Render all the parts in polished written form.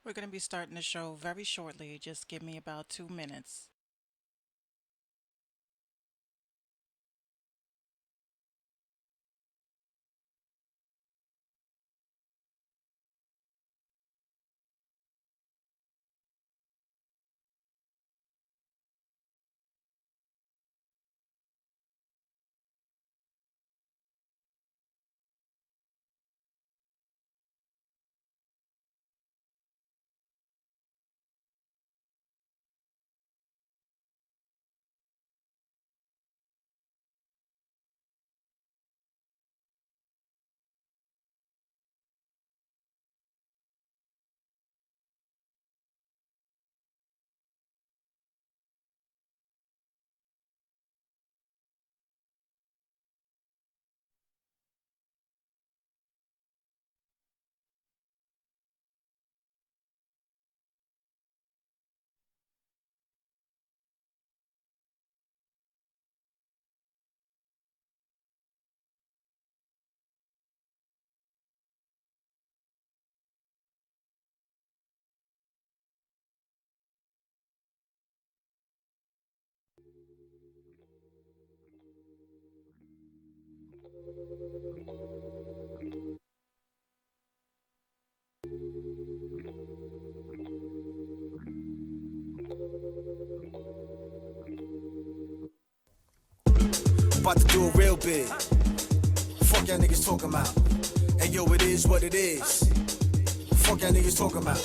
We're going to be starting the show very shortly. Just give me about 2 minutes. About to do it real big. Fuck y'all niggas talking about. And yo, it is what it is. Fuck y'all niggas talking about.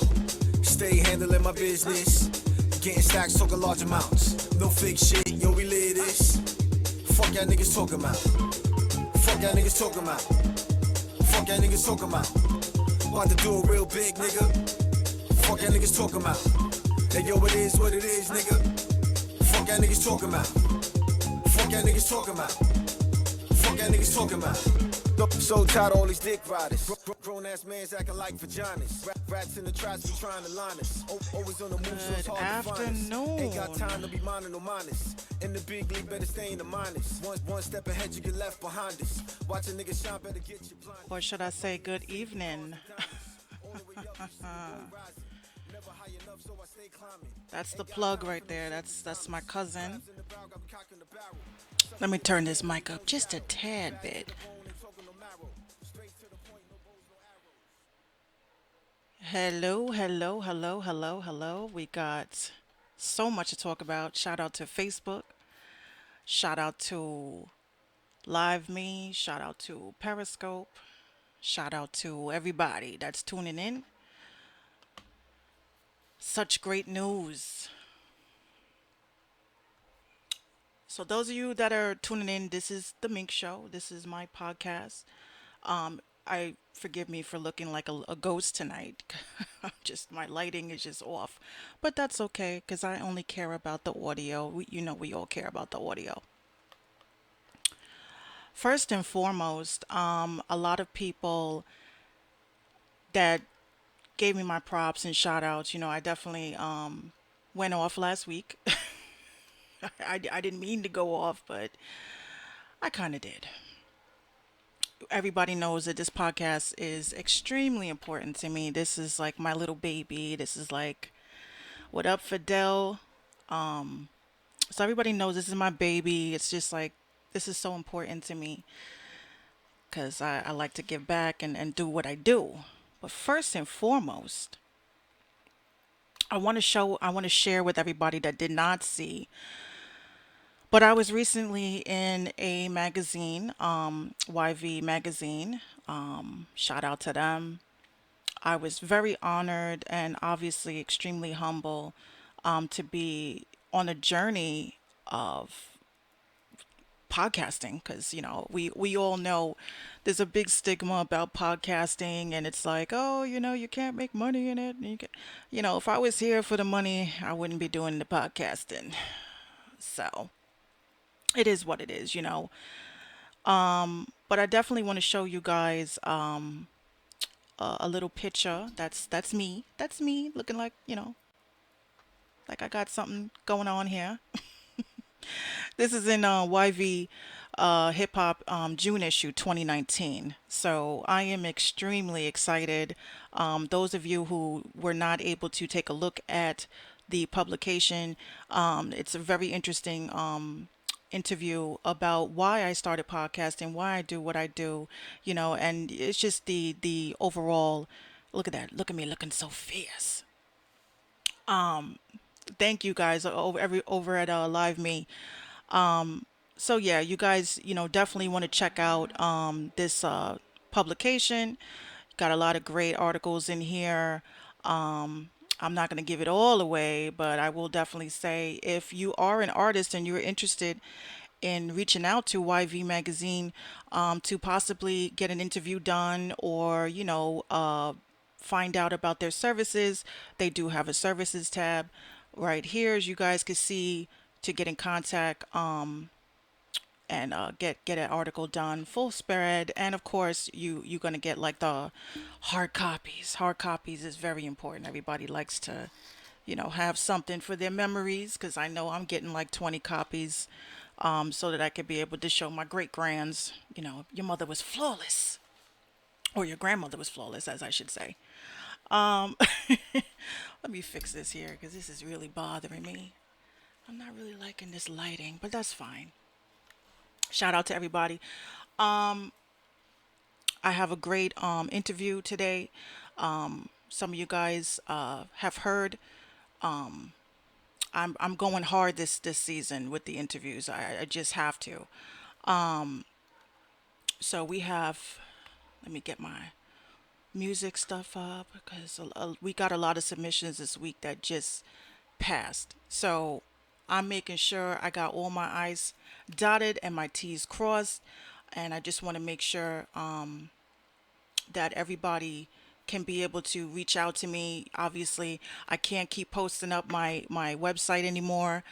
Stay handling my business. Getting stacks, talking large amounts. No fake shit, yo, we live this. Fuck y'all niggas talking about. Fuck y'all niggas talking about. Fuck y'all niggas talking about. About to do it real big, nigga. Fuck y'all niggas talking about. And yo, it is what it is, nigga. Fuck y'all niggas talking about. Fuck y'all niggas talking about. Fuck y'all niggas talking about. So tired of all these dick riders. Grown ass mans acting like vaginas. Rats in the trash be trying to line us. Always on the move, so it's Good hard to find us. Ain't got afternoon. time to be minding no minus. In the big league, better stay in the minus. One step ahead, you get left behind us. Watch a nigga shine, better get you blind. Or should I say good evening? All the way up, you see the moon rising. Never high enough, so I stay climbing. That's the Ain't got plug time right for there. these That's my niggas. cousin. Crabs in the barrel, got me cocking the barrel. Let me turn this mic up just a tad bit. Hello, hello, hello, hello, hello. We got so much to talk about. Shout out to Facebook. Shout out to Live Me. Shout out to Periscope. Shout out to everybody that's tuning in. Such great news. So, those of you that are tuning in, this is the Mink Show. This is my podcast. I forgive me for looking like a ghost tonight. Just my lighting is just off, but that's okay because I only care about the audio. We all care about the audio. First and foremost, a lot of people that gave me my props and shout outs. I definitely went off last week. I didn't mean to go off, but I kind of did. Everybody knows that this podcast is extremely important to me. This is like my little baby. This is like, what up, Fidel? So everybody knows this is my baby. It's just like, this is so important to me because I like to give back and do what I do. But first and foremost, I want to share with everybody that did not see. But I was recently in a magazine, YV magazine. Shout out to them. I was very honored and obviously extremely humble to be on a journey of podcasting because we all know there's a big stigma about podcasting and it's like, oh, you can't make money in it. If I was here for the money, I wouldn't be doing the podcasting. So it is what it is. But I definitely want to show you guys a little picture. That's me. That's me looking like, like I got something going on here. This is in YV. Hip Hop June issue 2019. So I am extremely excited. Those of you who were not able to take a look at the publication, it's a very interesting interview about why I started podcasting, why I do what I do, and it's just the overall. Look at that! Look at me looking so fierce. Thank you guys over at Live Me. So yeah, you guys, definitely want to check out this publication. Got a lot of great articles in here. I'm not going to give it all away, but I will definitely say if you are an artist and you're interested in reaching out to YV Magazine to possibly get an interview done or, find out about their services, they do have a services tab right here, as you guys can see, to get in contact. And get an article done full spread, and of course you're going to get like the hard copies is very important. Everybody likes to have something for their memories, because I know I'm getting like 20 copies, so that I could be able to show my great grands, your mother was flawless, or your grandmother was flawless, as I should say. um Let me fix this here because this is really bothering me. I'm not really liking this lighting, but that's fine. Shout out to everybody. I have a great interview today. Some of you guys have heard. I'm going hard this season with the interviews. I just have to. So we have. Let me get my music stuff up because we got a lot of submissions this week that just passed. So I'm making sure I got all my I's dotted and my T's crossed, and I just want to make sure that everybody can be able to reach out to me. Obviously, I can't keep posting up my website anymore.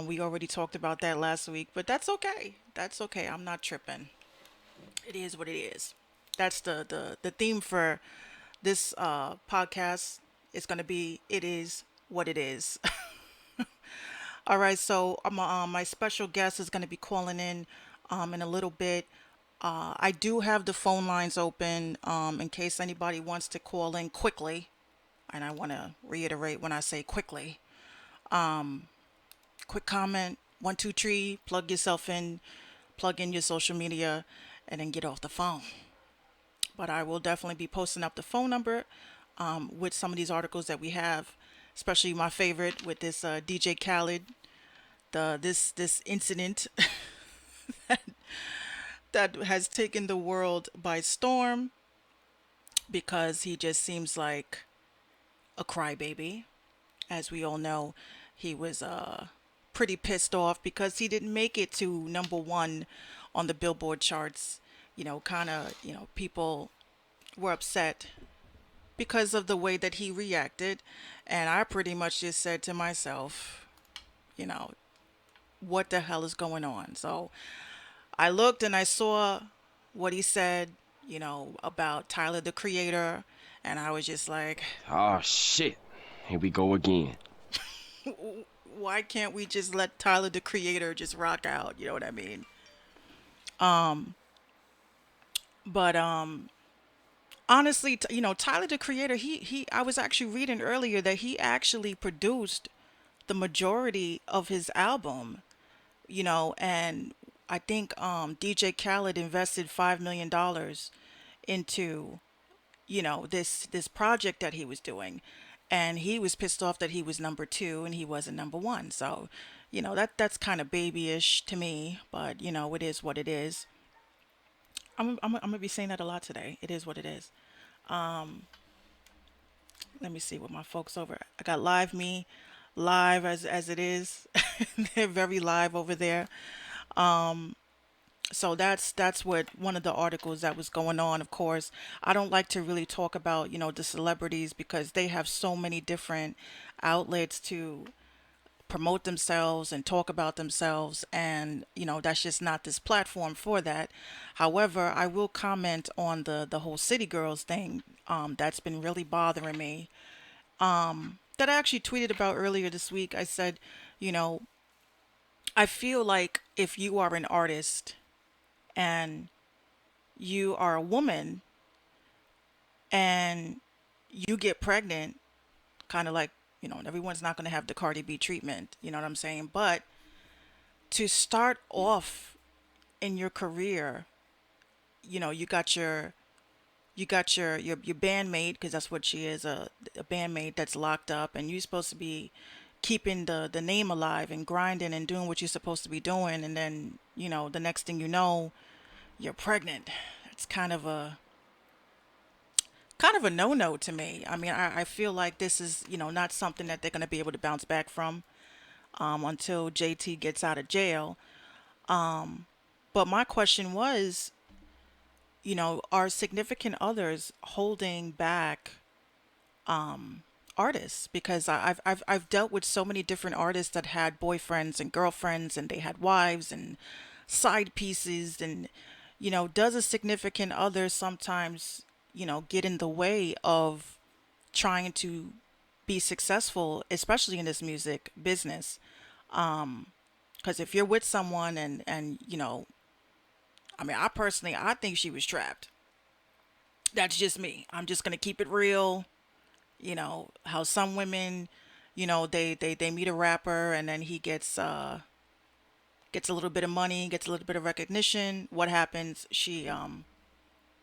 We already talked about that last week, but that's okay. That's okay. I'm not tripping. It is what it is. That's the theme for this podcast. It's going to be it is what it is. All right, so my special guest is going to be calling in a little bit. I do have the phone lines open in case anybody wants to call in quickly. And I want to reiterate when I say quickly. Quick comment, one, two, three, plug yourself in, plug in your social media, and then get off the phone. But I will definitely be posting up the phone number with some of these articles that we have, especially my favorite with this DJ Khaled, this incident that has taken the world by storm because he just seems like a crybaby. As we all know, he was pretty pissed off because he didn't make it to number one on the Billboard charts. Kind of, people were upset because of the way that he reacted. And I pretty much just said to myself, you know, what the hell is going on? So I looked and I saw what he said, about Tyler the Creator. And I was just like, Oh shit. Here we go again. why can't we just let Tyler the Creator just rock out? You know what I mean? But honestly, Tyler the Creator, he I was actually reading earlier that he actually produced the majority of his album, and I think DJ Khaled invested $5 million into, this project that he was doing, and he was pissed off that he was number two and he wasn't number one. So, that's kind of babyish to me, but it is what it is. I'm gonna be saying that a lot today. It is what it is. Let me see what my folks over. I got Live Me, live as it is. They're very live over there. So that's what one of the articles that was going on. Of course, I don't like to really talk about the celebrities because they have so many different outlets to promote themselves and talk about themselves, and that's just not this platform for that. However, I will comment on the whole City Girls thing. That's been really bothering me. That I actually tweeted about earlier this week. I said, you know I feel like if you are an artist, and you are a woman and you get pregnant, kind of like, everyone's not going to have the Cardi B treatment, you know what I'm saying? But to start off in your career, you got your bandmate, because that's what she is, a bandmate that's locked up, and you're supposed to be keeping the name alive and grinding and doing what you're supposed to be doing, and then the next thing you know, you're pregnant. It's kind of a no-no to me. I mean, I feel like this is not something that they're going to be able to bounce back from until JT gets out of jail. But my question was, are significant others holding back artists? Because I've dealt with so many different artists that had boyfriends and girlfriends, and they had wives and side pieces, and does a significant other sometimes get in the way of trying to be successful, especially in this music business? Because if you're with someone, and I mean, I think she was trapped. That's just me. I'm just gonna keep it real. How some women, they meet a rapper, and then he gets a little bit of money, gets a little bit of recognition. What happens? She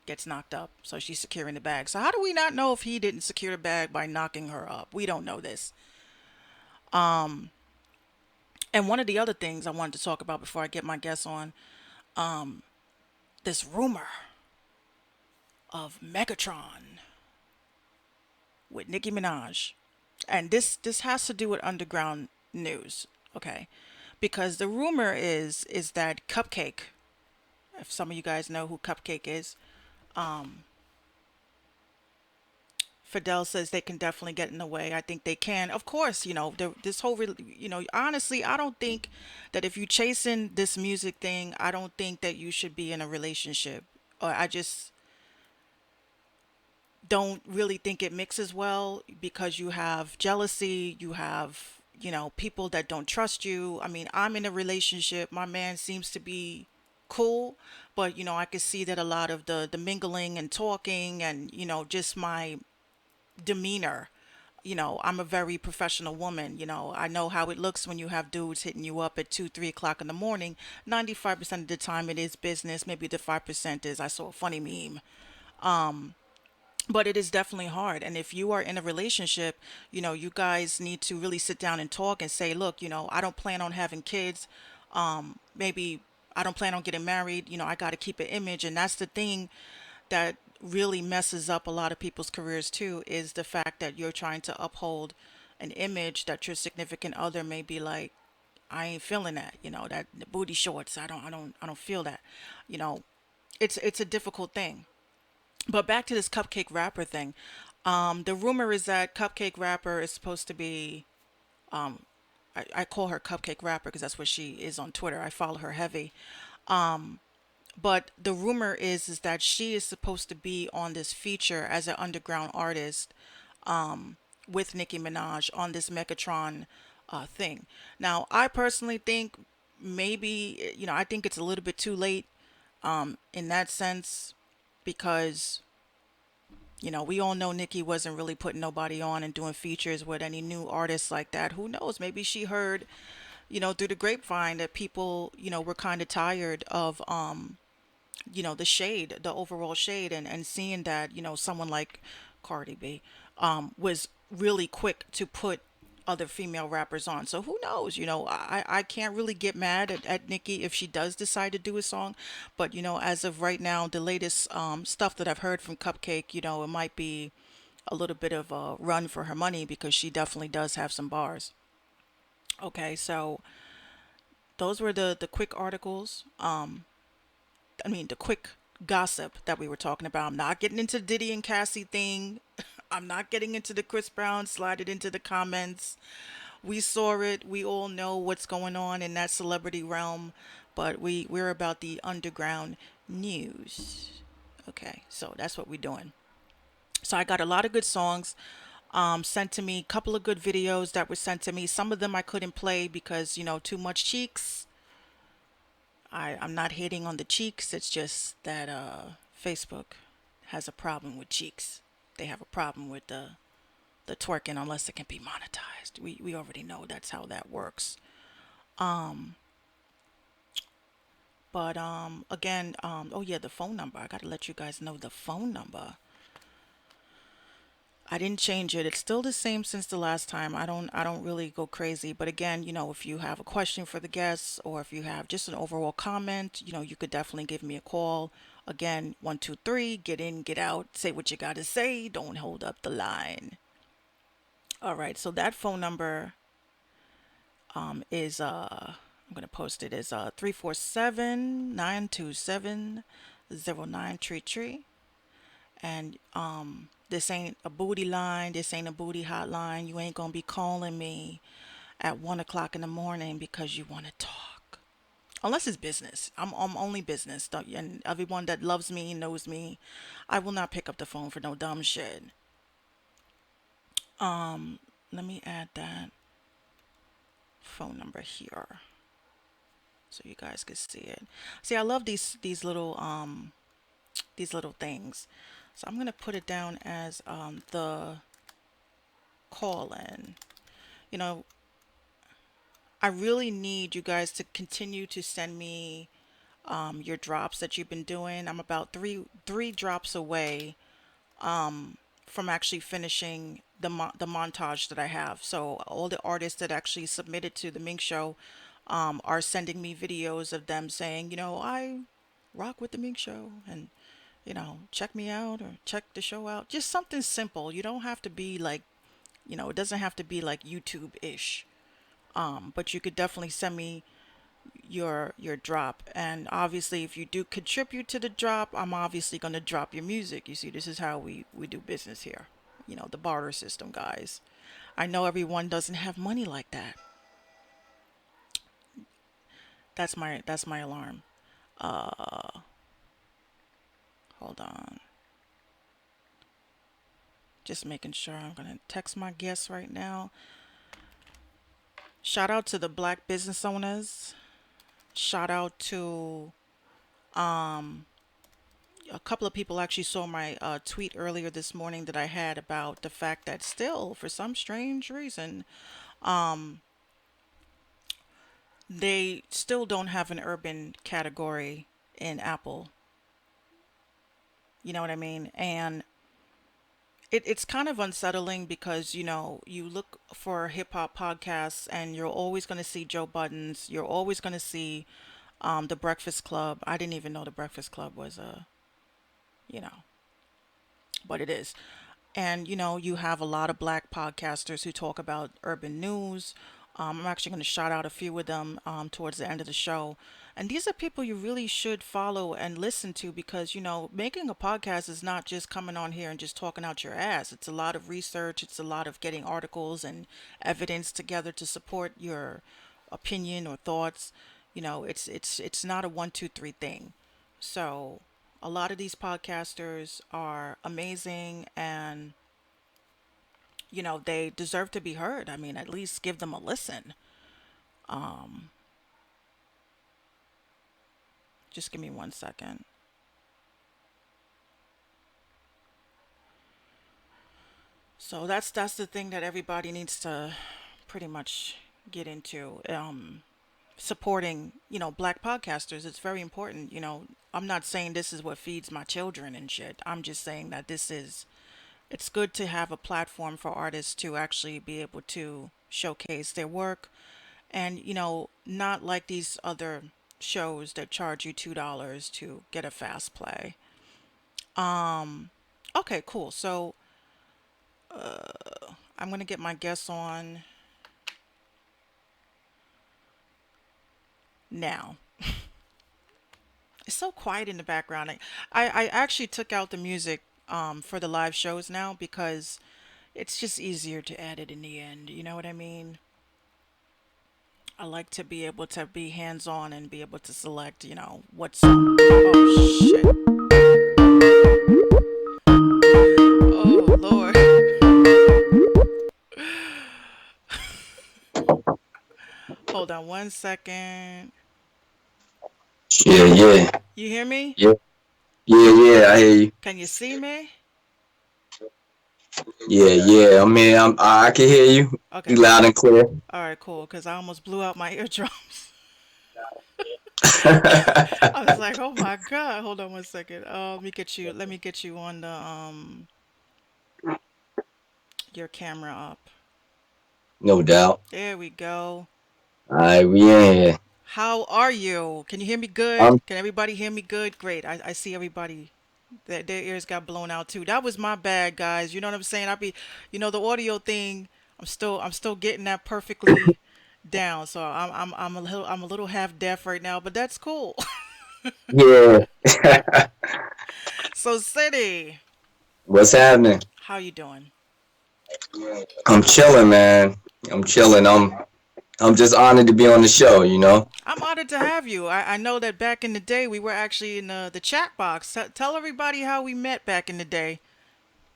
gets knocked up, so she's securing the bag. So how do we not know if he didn't secure the bag by knocking her up? We don't know this. And one of the other things I wanted to talk about before I get my guests on, this rumor of Megatron with Nicki Minaj. And this has to do with underground news, okay? Because the rumor is that Cupcake, if some of you guys know who Cupcake is, Fidel says they can definitely get in the way. I think they can. Of course, this whole, honestly, I don't think that if you chasing this music thing, I don't think that you should be in a relationship. Or I just don't really think it mixes well, because you have jealousy, you have, people that don't trust you. I mean, I'm in a relationship. My man seems to be cool, but I could see that a lot of the mingling and talking, and just my demeanor. I'm a very professional woman. I know how it looks when you have dudes hitting you up at 2, 3 o'clock in the morning. 95% of the time it is business. Maybe the 5% is I saw a funny meme. But it is definitely hard. And if you are in a relationship, you guys need to really sit down and talk and say, look, I don't plan on having kids. Maybe I don't plan on getting married. I got to keep an image. And that's the thing that really messes up a lot of people's careers too, is the fact that you're trying to uphold an image that your significant other may be like, I ain't feeling that, that the booty shorts. I don't feel that. You know, it's a difficult thing. But back to this Cupcake Rapper thing. The rumor is that Cupcake Rapper is supposed to be. I call her Cupcake Rapper because that's what she is on Twitter. I follow her heavy. But the rumor is that she is supposed to be on this feature as an underground artist, with Nicki Minaj on this Megatron thing. Now, I personally think maybe, I think it's a little bit too late in that sense, because we all know Nicki wasn't really putting nobody on and doing features with any new artists like that. Who knows? Maybe she heard, through the grapevine that people, were kind of tired of, the shade, the overall shade, and seeing that, someone like Cardi B was really quick to put other female rappers on. So who knows? I can't really get mad at Nicki if she does decide to do a song. But, as of right now, the latest stuff that I've heard from Cupcake, it might be a little bit of a run for her money, because she definitely does have some bars. Okay, so those were the quick articles. I mean, the quick gossip that we were talking about. I'm not getting into Diddy and Cassie thing. I'm not getting into the Chris Brown slide it into the comments. We saw it. We all know what's going on in that celebrity realm, but we're about the underground news. Okay, so that's what we're doing. So I got a lot of good songs sent to me, a couple of good videos that were sent to me. Some of them I couldn't play because, too much cheeks. I'm not hating on the cheeks. It's just that Facebook has a problem with cheeks. They have a problem with the twerking unless it can be monetized. We already know that's how that works. Um, but again, oh yeah, the phone number. I gotta let you guys know the phone number. I didn't change it. It's still the same since the last time. I don't really go crazy. But again, if you have a question for the guests or if you have just an overall comment, you could definitely give me a call. Again, 123, get in, get out, say what you gotta say, don't hold up the line. All right, so that phone number is I'm gonna post it is 347-927-0933. And this ain't a booty line, this ain't a booty hotline. You ain't gonna be calling me at 1 o'clock in the morning because you wanna talk. Unless it's business. I'm only business. And everyone that loves me knows me. I will not pick up the phone for no dumb shit. Let me add that phone number here so you guys can see it. See, I love these little things. So I'm gonna put it down as the call in. You know, I really need you guys to continue to send me your drops that you've been doing. I'm about three drops away from actually finishing the montage that I have. So all the artists that actually submitted to the Mink Show are sending me videos of them saying, I rock with the Mink Show, and check me out or check the show out. Just something simple. You don't have to be like, it doesn't have to be like YouTube ish. But you could definitely send me your drop. And obviously, if you do contribute to the drop, I'm obviously going to drop your music. You see, this is how we do business here. The barter system, guys. I know everyone doesn't have money like that. That's my alarm. Hold on. Just making sure. I'm going to text my guests right now. Shout out to the black business owners. Shout out to a couple of people actually saw my tweet earlier this morning that I had about the fact that still, for some strange reason, they still don't have an urban category in Apple. You know what I mean? And it's kind of unsettling because, you look for hip hop podcasts and you're always going to see Joe Buttons. You're always going to see The Breakfast Club. I didn't even know The Breakfast Club was you know, but it is. And you have a lot of black podcasters who talk about urban news. I'm actually going to shout out a few of them towards the end of the show. And these are people you really should follow and listen to because, making a podcast is not just coming on here and just talking out your ass. It's a lot of research, it's a lot of getting articles and evidence together to support your opinion or thoughts. It's not a one, two, three thing. So a lot of these podcasters are amazing and they deserve to be heard. I mean, at least give them a listen. Um, just give me 1 second. So that's the thing that everybody needs to pretty much get into. Supporting, black podcasters. It's very important. I'm not saying this is what feeds my children and shit. I'm just saying that it's good to have a platform for artists to actually be able to showcase their work and not like these other shows that charge you $2 to get a fast play. Okay, cool. So I'm gonna get my guests on now. It's so quiet in the background. I actually took out the music for the live shows now because it's just easier to edit in the end. You know what I mean? I like to be able to be hands on and be able to select, what song. Oh shit. Oh Lord. Hold on 1 second. Yeah, yeah, You hear me? yeah, yeah. I hear you. Can you see me? Yeah, yeah. I mean, I can hear you Okay, loud cool. and clear. All right, cool. Because I almost blew out my eardrums. I was like, oh my God. Hold on one second. Let me get you. Let me get you on the your camera up. No doubt. There we go. All right, we in here. How are you? Can you hear me good? I'm Can everybody hear me good? Great. I see everybody. Their ears got blown out too. That was my bad, guys. You know what I'm saying? The audio thing. I'm still getting that perfectly down. So I'm a little half deaf right now, but that's cool. yeah. So, City, What's happening? how you doing? I'm chilling, man. I'm chilling. I'm just honored to be on the show. You know. I'm honored to have you. I know that back in the day we were actually in the chat box. Tell everybody how we met back in the day.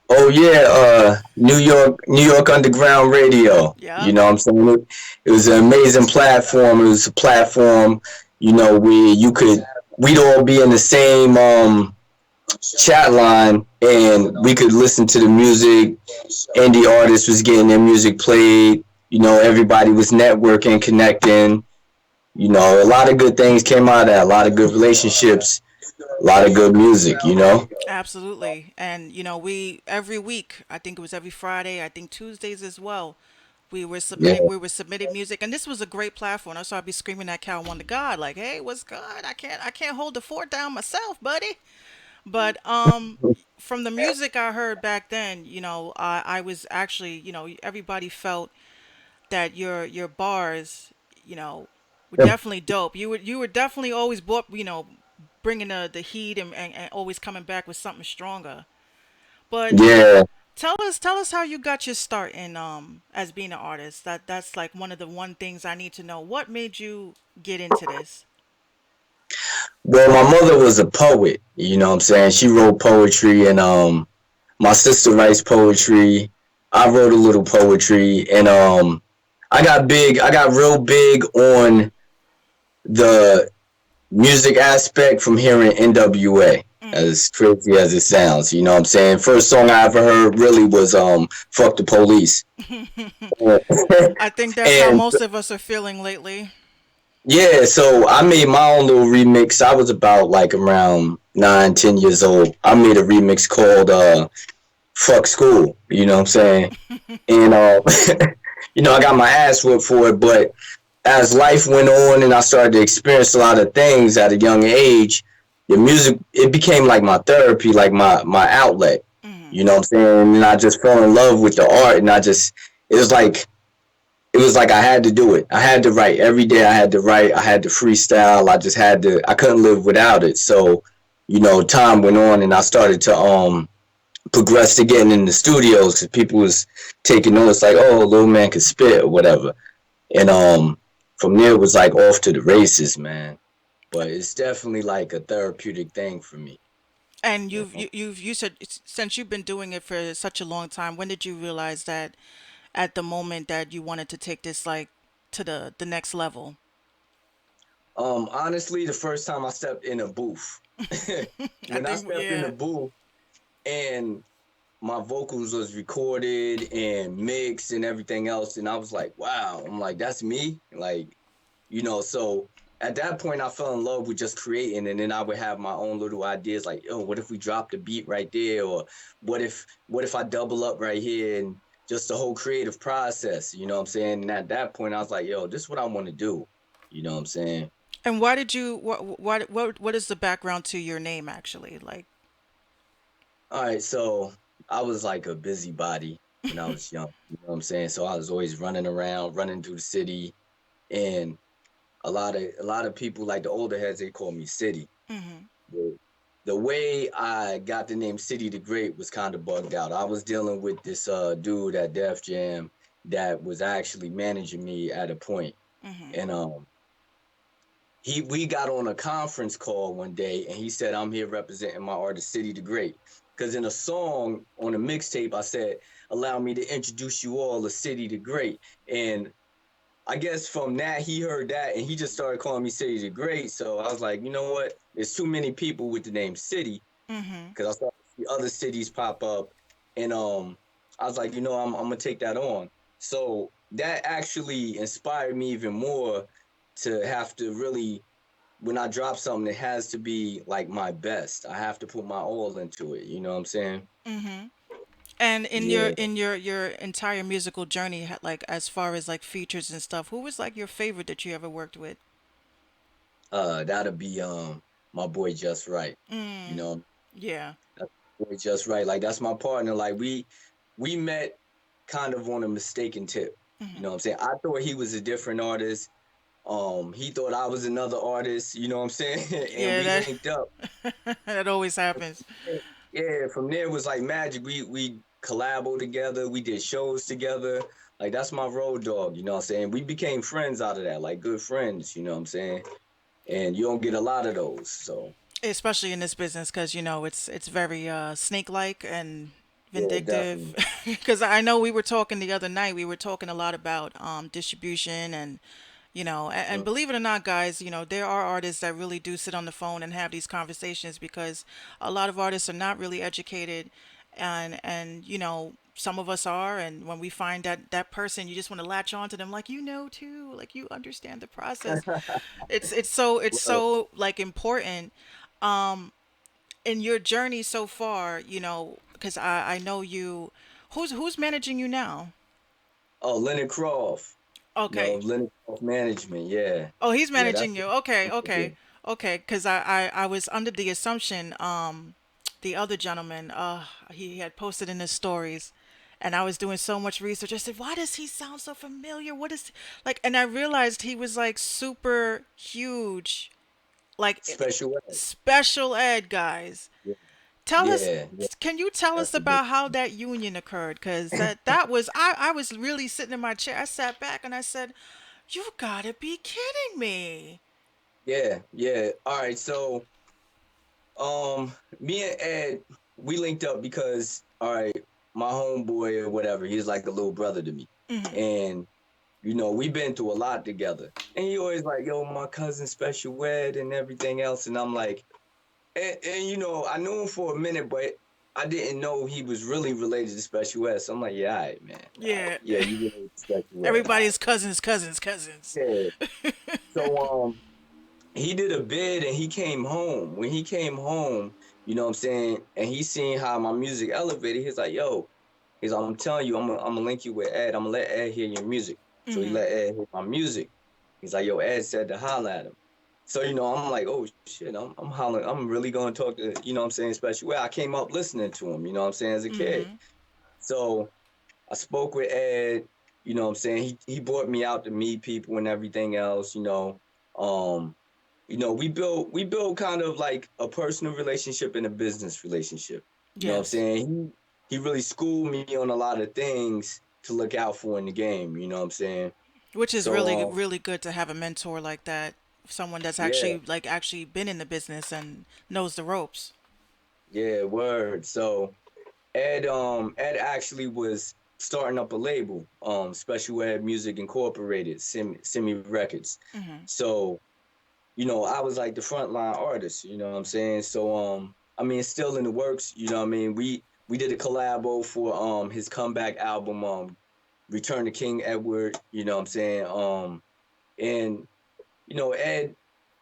Oh yeah, New York Underground Radio. You Yep. know what I'm saying? It was an amazing platform. It was a platform, where we'd all be in the same chat line and we could listen to the music. Indie artists was getting their music played. Everybody was networking, connecting. A lot of good things came out of that. A lot of good relationships, a lot of good music. Absolutely. And we every week, I think it was every Friday, I think Tuesdays as well. Yeah, We were submitting music, and this was a great platform. That's why I'd be screaming at Cal One to God, like, "Hey, what's good? I can't hold the fort down myself, buddy." But from the music I heard back then, I was actually, everybody felt that your bars, you know, were definitely dope. You were definitely always bringing the heat and always coming back with something stronger. But yeah. tell us how you got your start in as being an artist. That's like one of the one things I need to know. What made you get into this? Well, my mother was a poet, you know what I'm saying? She wrote poetry and my sister writes poetry. I wrote a little poetry and I got real big on the music aspect from hearing NWA. Mm. As crazy as it sounds, you know what I'm saying? First song I ever heard really was Fuck the Police. I think that's how and most of us are feeling lately. Yeah, so I made my own little remix. I was about like around 9, 10 years old. I made a remix called Fuck School, you know what I'm saying? And I got my ass whipped for it, but as life went on and I started to experience a lot of things at a young age, the music it became like my therapy, like my outlet. Mm. You know what I'm saying? And I just fell in love with the art and it was like it was like I had to do it. I had to write every day. I had to write. I had to freestyle. I just had to. I couldn't live without it. So, time went on, and I started to progress to getting in the studios because people was taking notice, like, oh, little man can spit or whatever. And from there it was like off to the races, man. But it's definitely like a therapeutic thing for me. And You you've know? you, you've you said since you've been doing it for such a long time, when did you realize that at the moment that you wanted to take this like to the next level? Honestly, the first time I stepped in a booth, I when I think stepped in the yeah. booth and my vocals was recorded and mixed and everything else, and I was like, wow. I'm like, that's me. Like, so at that point I fell in love with just creating, and then I would have my own little ideas like, oh, what if we drop the beat right there, or what if I double up right here, and just the whole creative process, you know what I'm saying? And at that point I was like, yo, this is what I want to do, you know what I'm saying? And why did you what is the background to your name actually? Like All right, so I was like a busybody when I was young, you know what I'm saying? So I was always running around, running through the city, and a lot of people, like the older heads, they call me City. mhm. The, the way I got the name City the Great was kind of bugged out. I was dealing with this dude at Def Jam that was actually managing me at a point, Mhm. and he we got on a conference call one day, and he said, I'm here representing my artist City the Great. Because in a song on a mixtape, I said, allow me to introduce you all to City the Great. And I guess from that he heard that and he just started calling me City the Great. So I was like, you know what? There's too many people with the name City Mm-hmm. because I started to see other cities pop up, and I was like, I'm gonna take that on. So that actually inspired me even more to have to really, when I drop something, it has to be like my best. I have to put my all into it. You know what I'm saying? Mm-hmm. And in your Yeah. in your your entire musical journey, like as far as like features and stuff, who was like your favorite that you ever worked with? That'll be my boy Just Right. You Mm, know, yeah. that's my boy Just Right. Like that's my partner. Like we met kind of on a mistaken tip. You Hmm. know what I'm saying? I thought he was a different artist. He thought I was another artist, you know what I'm saying? And Yeah, we linked up. that that always happens. Yeah, from there it was like magic. We collabo together, we did shows together. Like that's my road dog, you know what I'm saying? We became friends out of that, like good friends, you know what I'm saying? And you don't get a lot of those. So Especially in this business, because it's very snake-like and yeah, vindictive. definitely. Because I know we were talking the other night, we were talking a lot about distribution and and Mm. believe it or not, guys, there are artists that really do sit on the phone and have these conversations because a lot of artists are not really educated, and some of us are, and when we find that person, you just want to latch on to them like too, like you understand the process. It's Well, so like important in your journey so far, because I know you. Who's managing you now? oh, Leonard Croft, Okay. Leonard Croft Management, yeah. Oh, he's Yeah, that's managing you. Okay, yeah. okay, okay. Because I was under the assumption, the other gentleman, he had posted in his stories, and I was doing so much research. I said, why does he sound so familiar? What is like? And I realized he was like super huge, like Special ed. special ed guys. Yeah, Tell us, yeah, yeah, can you tell us that's a big about how that union occurred? Because that was I was really sitting in my chair. I sat back and I said, "You gotta be kidding me." yeah, yeah. All right, so me and Ed, we linked up because all right, my homeboy or whatever, he's like a little brother to me. Hmm. And we've been through a lot together. And he always like, yo, my cousin special ed and everything else. And I'm like, and I knew him for a minute, but I didn't know he was really related to special ed. So I'm like, yeah, all right, man. All right. Yeah. Yeah, you related to special ed. All Everybody's cousins, cousins, cousins. right. Yeah. So he did a bid and he came home. When he came home, you know what I'm saying, and he seen how my music elevated, he's like, yo, he's like, I'm telling you, I'm gonna link you with Ed. I'm gonna let Ed hear your music. So he Hmm. let Ed hear my music. He's like, yo, Ed said to holler at him. So, I'm like, oh shit, I'm hollering, I'm really gonna talk to, what I'm saying, special way. I came up listening to him, you know what I'm saying, as a kid. Hmm. So I spoke with Ed, you know what I'm saying? He brought me out to meet people and everything else, Um, we built kind of like a personal relationship and a business relationship. You know what I'm Yes. saying? He really schooled me on a lot of things to look out for in the game, you know what I'm saying? Which is So really, really good to have a mentor like that. Someone that's yeah, actually been in the business and knows the ropes. yeah, word. So Ed actually was starting up a label, Special Ed Music Incorporated, Semi Records. Hmm. So I was like the frontline artist, you know what I'm saying? So I mean it's still in the works, you know what I mean? We did a collabo for his comeback album, Return to King Edward, you know what I'm saying? And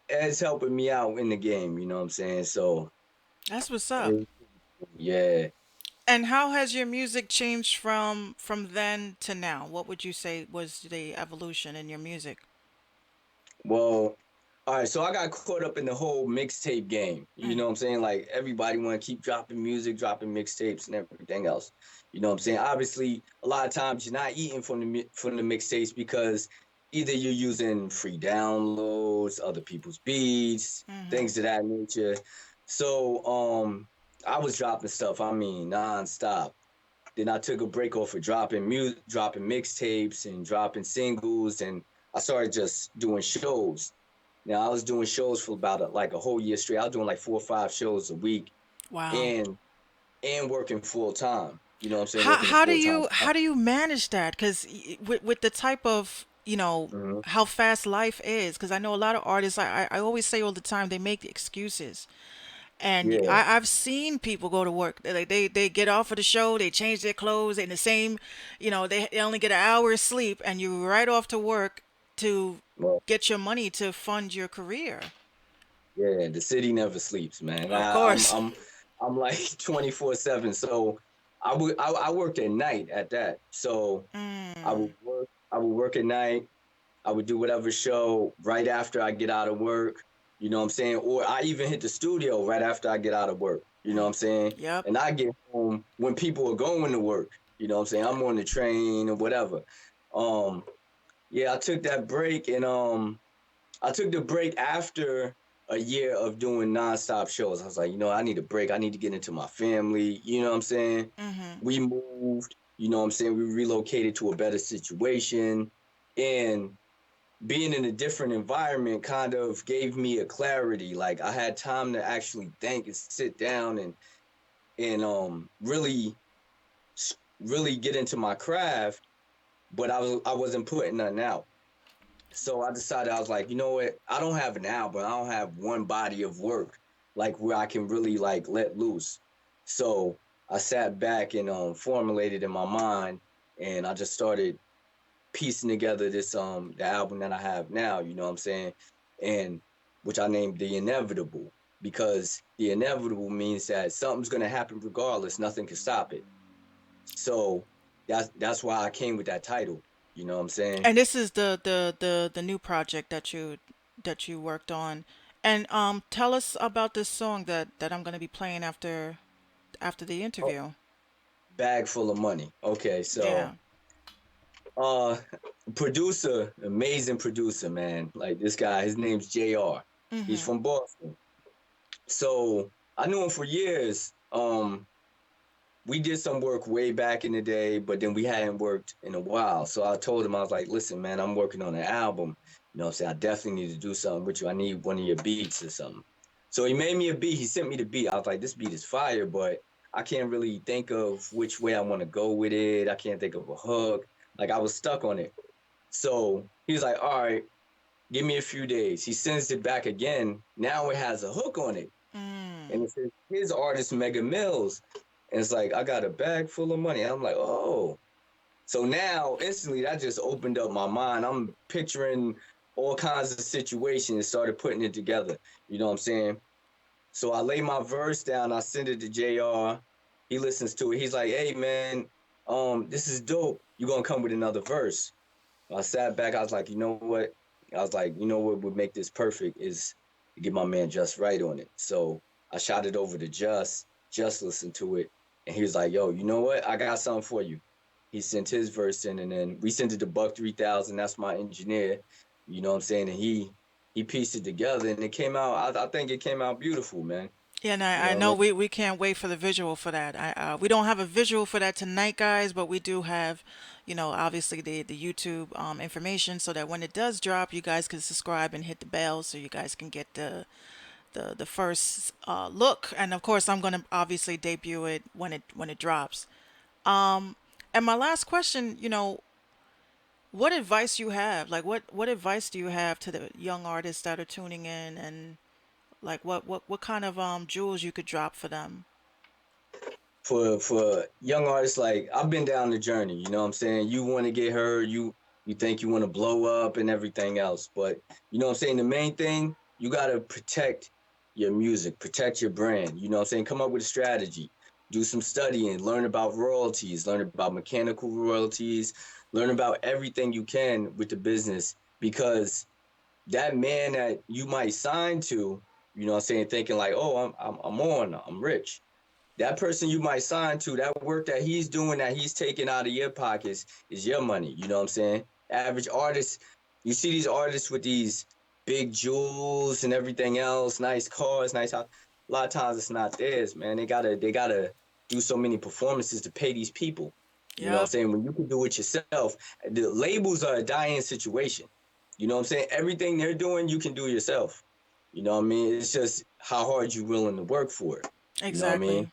Ed's helping me out in the game, you know what I'm saying? So That's what's up. eh, yeah. And how has your music changed from then to now? What would you say was the evolution in your music? Well, all right, so I got caught up in the whole mixtape game. You know what I'm saying? Like everybody want to keep dropping music, dropping mixtapes and everything else. You know what I'm saying? Obviously, a lot of times you're not eating from the mixtapes because either you're using free downloads, other people's beats, Hmm. things of that nature. So, I was dropping stuff, I mean, nonstop. Then I took a break off of dropping mixtapes and dropping singles, and I started just doing shows. Now I was doing shows for about like a whole year straight. I was doing like 4 or 5 shows a week, Wow. and working full time. You know what I'm saying? How Working a how do full time you job. how do you manage that? Because with the type of you know, Hmm. how fast life is. Because I know a lot of artists, I always say all the time, they make excuses. And Yeah, I've seen people go to work. They get off of the show, they change their clothes, in the same, they only get an hour of sleep, and you're right off to work to well, get your money to fund your career. yeah, the city never sleeps, man. Of course. I'm like 24/7. So I worked at night at that. So Mm, I would work at night. I would do whatever show right after I get out of work. You know what I'm saying? Or I even hit the studio right after I get out of work. You know what I'm saying? yep. And I get home when people are going to work. You know what I'm saying? I'm on the train or whatever. Um, yeah, I took that break and I took the break after a year of doing nonstop shows. I was like, I need a break. I need to get into my family. You know what I'm saying? Hmm. We moved, you know what I'm saying? We relocated to a better situation. And being in a different environment kind of gave me a clarity. Like I had time to actually think and sit down and really get into my craft, but I wasn't putting nothing out. So I decided, I was like, you know what? I don't have an album. I don't have one body of work like where I can really like let loose. So I sat back and formulated in my mind, and I just started piecing together this the album that I have now, you know what I'm saying? And which I named The Inevitable, because the inevitable means that something's gonna happen regardless, nothing can stop it. So that's why I came with that title, you know what I'm saying? And this is the new project that you worked on. And tell us about this song that I'm going to be playing after the Oh, interview. bag full of money. Okay, Yeah. so uh producer, amazing producer, man. Like this guy, his name's JR. He's Mhm. from Boston. So I knew him for years. We did some work way back in the day, but then we hadn't worked in a while. So I told him, I was like, listen, man, I'm working on an album. You know what I'm saying? I definitely need to do something with you. I need one of your beats or something. So he made me a beat. He sent me the beat. I was like, this beat is fire, but I can't really think of which way I want to go with it. I can't think of a hook. Like I was stuck on it. So he was like, all right, give me a few days. He sends it back again. Now it has a hook on it. And Mm. it says his artist Mega Mills. And it's like, I got a bag full of money. I'm like, oh. So now instantly that just opened up my mind. I'm picturing all kinds of situations and started putting it together. You know what I'm saying? So I lay my verse down, I send it to JR. He listens to it. He's like, hey man, this is dope. You gonna come with another verse. I sat back. I was like, you know what? I was like, you know what would make this perfect is to get my man Just right on it. So I shot it over to Just. Just listened to it, and he was like, yo, you know what? I got something for you. He sent his verse in, and then we sent it to Buck 3000. That's my engineer. You know what I'm saying? And he pieced it together, and it came out. I think it came out beautiful, man. Yeah, and You I know what I know mean? we can't wait for the visual for that. We don't have a visual for that tonight, guys, but we do have, obviously the YouTube information so that when it does drop, you guys can subscribe and hit the bell so you guys can get the first look. And of course, I'm gonna obviously debut it when it drops. And my last question, what advice you have? Like, what advice do you have to the young artists that are tuning in, and like what kind of jewels you could drop for them? For young artists, like I've been down the journey, you know what I'm saying? You want to get heard, you think you want to blow up and everything else, but you know what I'm saying? The main thing, you got to protect your music, protect your brand, you know what I'm saying? Come up with a strategy, do some studying, learn about royalties, learn about mechanical royalties, learn about everything you can with the business, because that man that you might sign to, you know what I'm saying, thinking like, oh, I'm rich, that person you might sign to, that work that he's doing, that he's taking out of your pockets, is your money. You know what I'm saying? Average artists, you see these artists with these big jewels and everything else, nice cars, nice house. A lot of times it's not theirs, man. They gotta do so many performances to pay these people. You know what I'm Yep, saying? When you can do it yourself, the labels are a dying situation. You know what I'm saying? Everything they're doing, you can do yourself. You know what I mean? It's just how hard you willing to work for it. You know what I mean? exactly,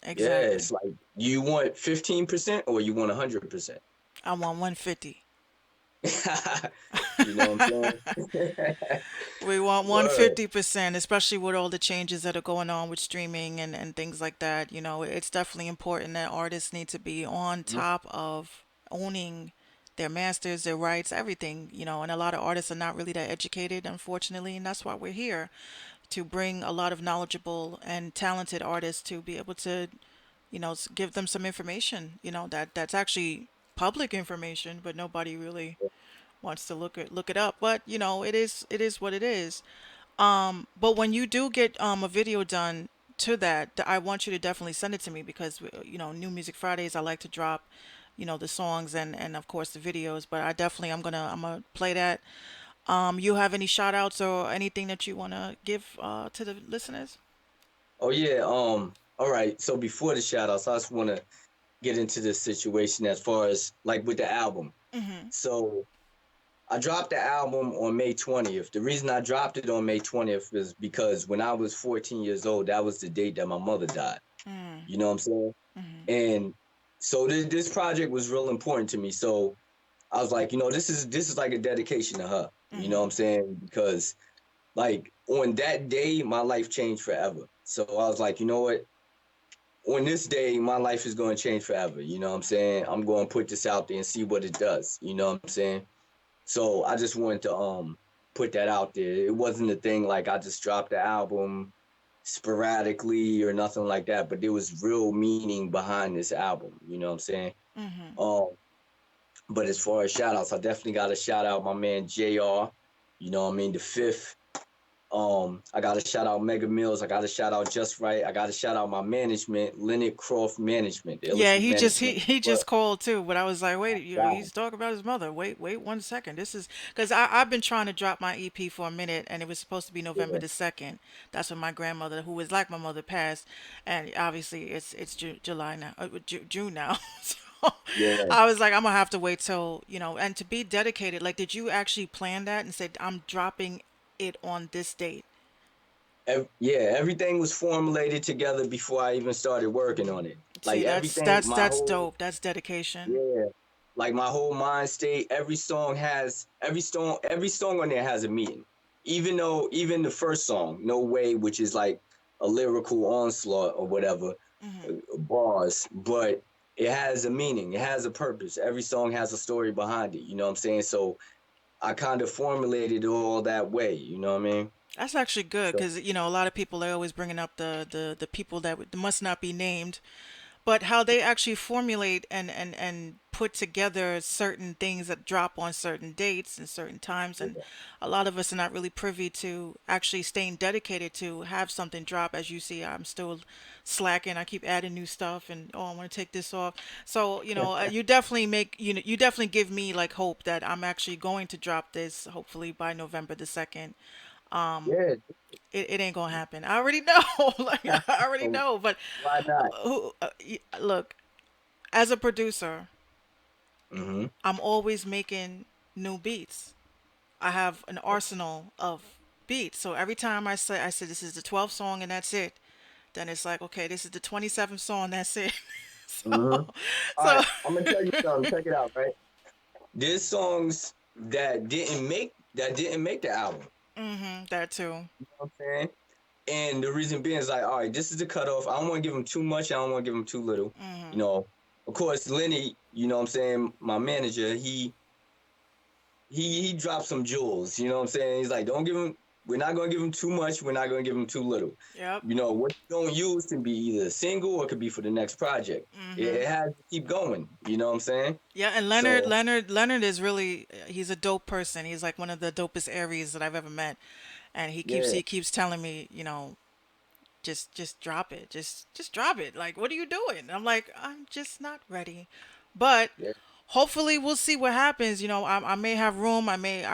Yeah, exactly. it's like you want 15% or you want 100%. I want 150. You know what I'm saying? We want Word. 150%, especially with all the changes that are going on with streaming and things like that. It's definitely important that artists need to be on top of owning their masters, their rights, everything. And a lot of artists are not really that educated, unfortunately, and that's why we're here to bring a lot of knowledgeable and talented artists to be able to, give them some information, that's actually public information, but nobody really wants to look it up. But it is what it is. But when you do get a video done to that, I want you to definitely send it to me because New Music Fridays I like to drop, the songs and of course the videos. But I'm gonna play that. You have any shout outs or anything that you wanna give to the listeners? Oh yeah. All right. So before the shout outs, I just want to get into this situation as far as like with the album. So I dropped the album on May 20th. The reason I dropped it on May 20th is because when I was 14 years old, that was the date that my mother died. You know what I'm saying? And so this project was real important to me. So I was like, this is like a dedication to her. You know what I'm saying? Because like on that day, my life changed forever. So I was like, you know what? On this day, my life is going to change forever. You know what I'm saying? I'm going to put this out there and see what it does. You know what I'm saying? So I just wanted to put that out there. It wasn't a thing like I just dropped the album sporadically or nothing like that, but there was real meaning behind this album. You know what I'm saying? Um, but as far as shout outs, I definitely got to shout out my man JR. You know what I mean? The fifth. I gotta shout out Mega Mills. I gotta shout out Just Right. I gotta shout out my management, Leonard Croft Management, the Yeah, illest he just he management. he But just called too, but I was like, wait, God, he's talking about his mother. Wait 1 second. This is because I've been trying to drop my EP for a minute, and it was supposed to be November yeah, the 2nd. That's when my grandmother, who was like my mother, passed, and obviously it's July now, June now. So yeah. I was like, I'm gonna have to wait till and to be dedicated. Like, did you actually plan that and said I'm dropping it on this date? Yeah, everything was formulated together before I even started working on it. See, Like that's everything, that's that's dope. That's dedication. yeah, like my whole mind state. Every song on there has a meaning. Even the first song, No Way, which is like a lyrical onslaught or whatever, bars, but it has a meaning. It has a purpose. Every song has a story behind it. You know what I'm saying? So I kind of formulated it all that way. You know what I mean? That's actually good So because a lot of people are always bringing up the people that must not be named, but how they actually formulate and put together certain things that drop on certain dates and certain times, and a lot of us are not really privy to actually staying dedicated to have something drop. As you see, I'm still slacking. I keep adding new stuff, and oh, I want to take this off. So you definitely you definitely give me like hope that I'm actually going to drop this hopefully by November the 2nd. yeah, It ain't gonna happen. I already know. Like I already so know. But why not? look, as a producer, Hmm. I'm always making new beats. I have an arsenal of beats. So every time I say this is the 12th song and that's it, then it's like okay, this is the 27th song. That's it. so Hmm. All so right, I'm gonna tell you something. Check it out, right? There's songs that didn't make the album. that too. You know what I'm saying? And the reason being is like, all right, this is the cutoff. I don't want to give him too much. I don't want to give him too little. You know, of course, Lenny. You know what I'm saying? My manager, he dropped some jewels. You know what I'm saying? He's like, don't give him. We're not gonna give him too much. We're not gonna give him too little. Yep. You know what you don't use can be either a single or it could be for the next project. It has to keep going. You know what I'm saying? Yeah, and Leonard, So Leonard, Leonard is really he's a dope person. He's like one of the dopest Aries that I've ever met, and he keeps yeah, he keeps telling me, just drop it, just drop it. Like, what are you doing? And I'm like, I'm just not ready, but yeah, hopefully we'll see what happens. I may have room. I may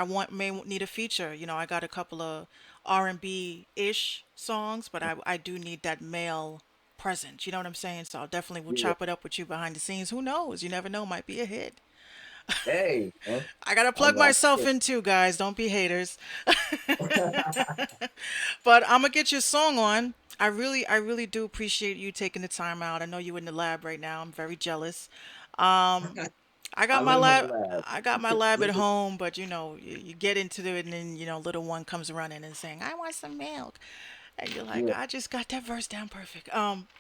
need a feature. I got a couple of R&B ish songs, but I do need that male presence. You know what I'm saying? So I definitely will yeah. chop it up with you behind the scenes. Who knows? You never know. Might be a hit. Hey, man. I gotta plug I'm myself in too, guys. Don't be haters. But I'm gonna get your song on. I really do appreciate you taking the time out. I know you're in the lab right now. I'm very jealous. I got I my live in the lab. lab. I got my lab at home, but you get into it, and then little one comes running and saying, "I want some milk," and you're like, Yeah, "I just got that verse down perfect."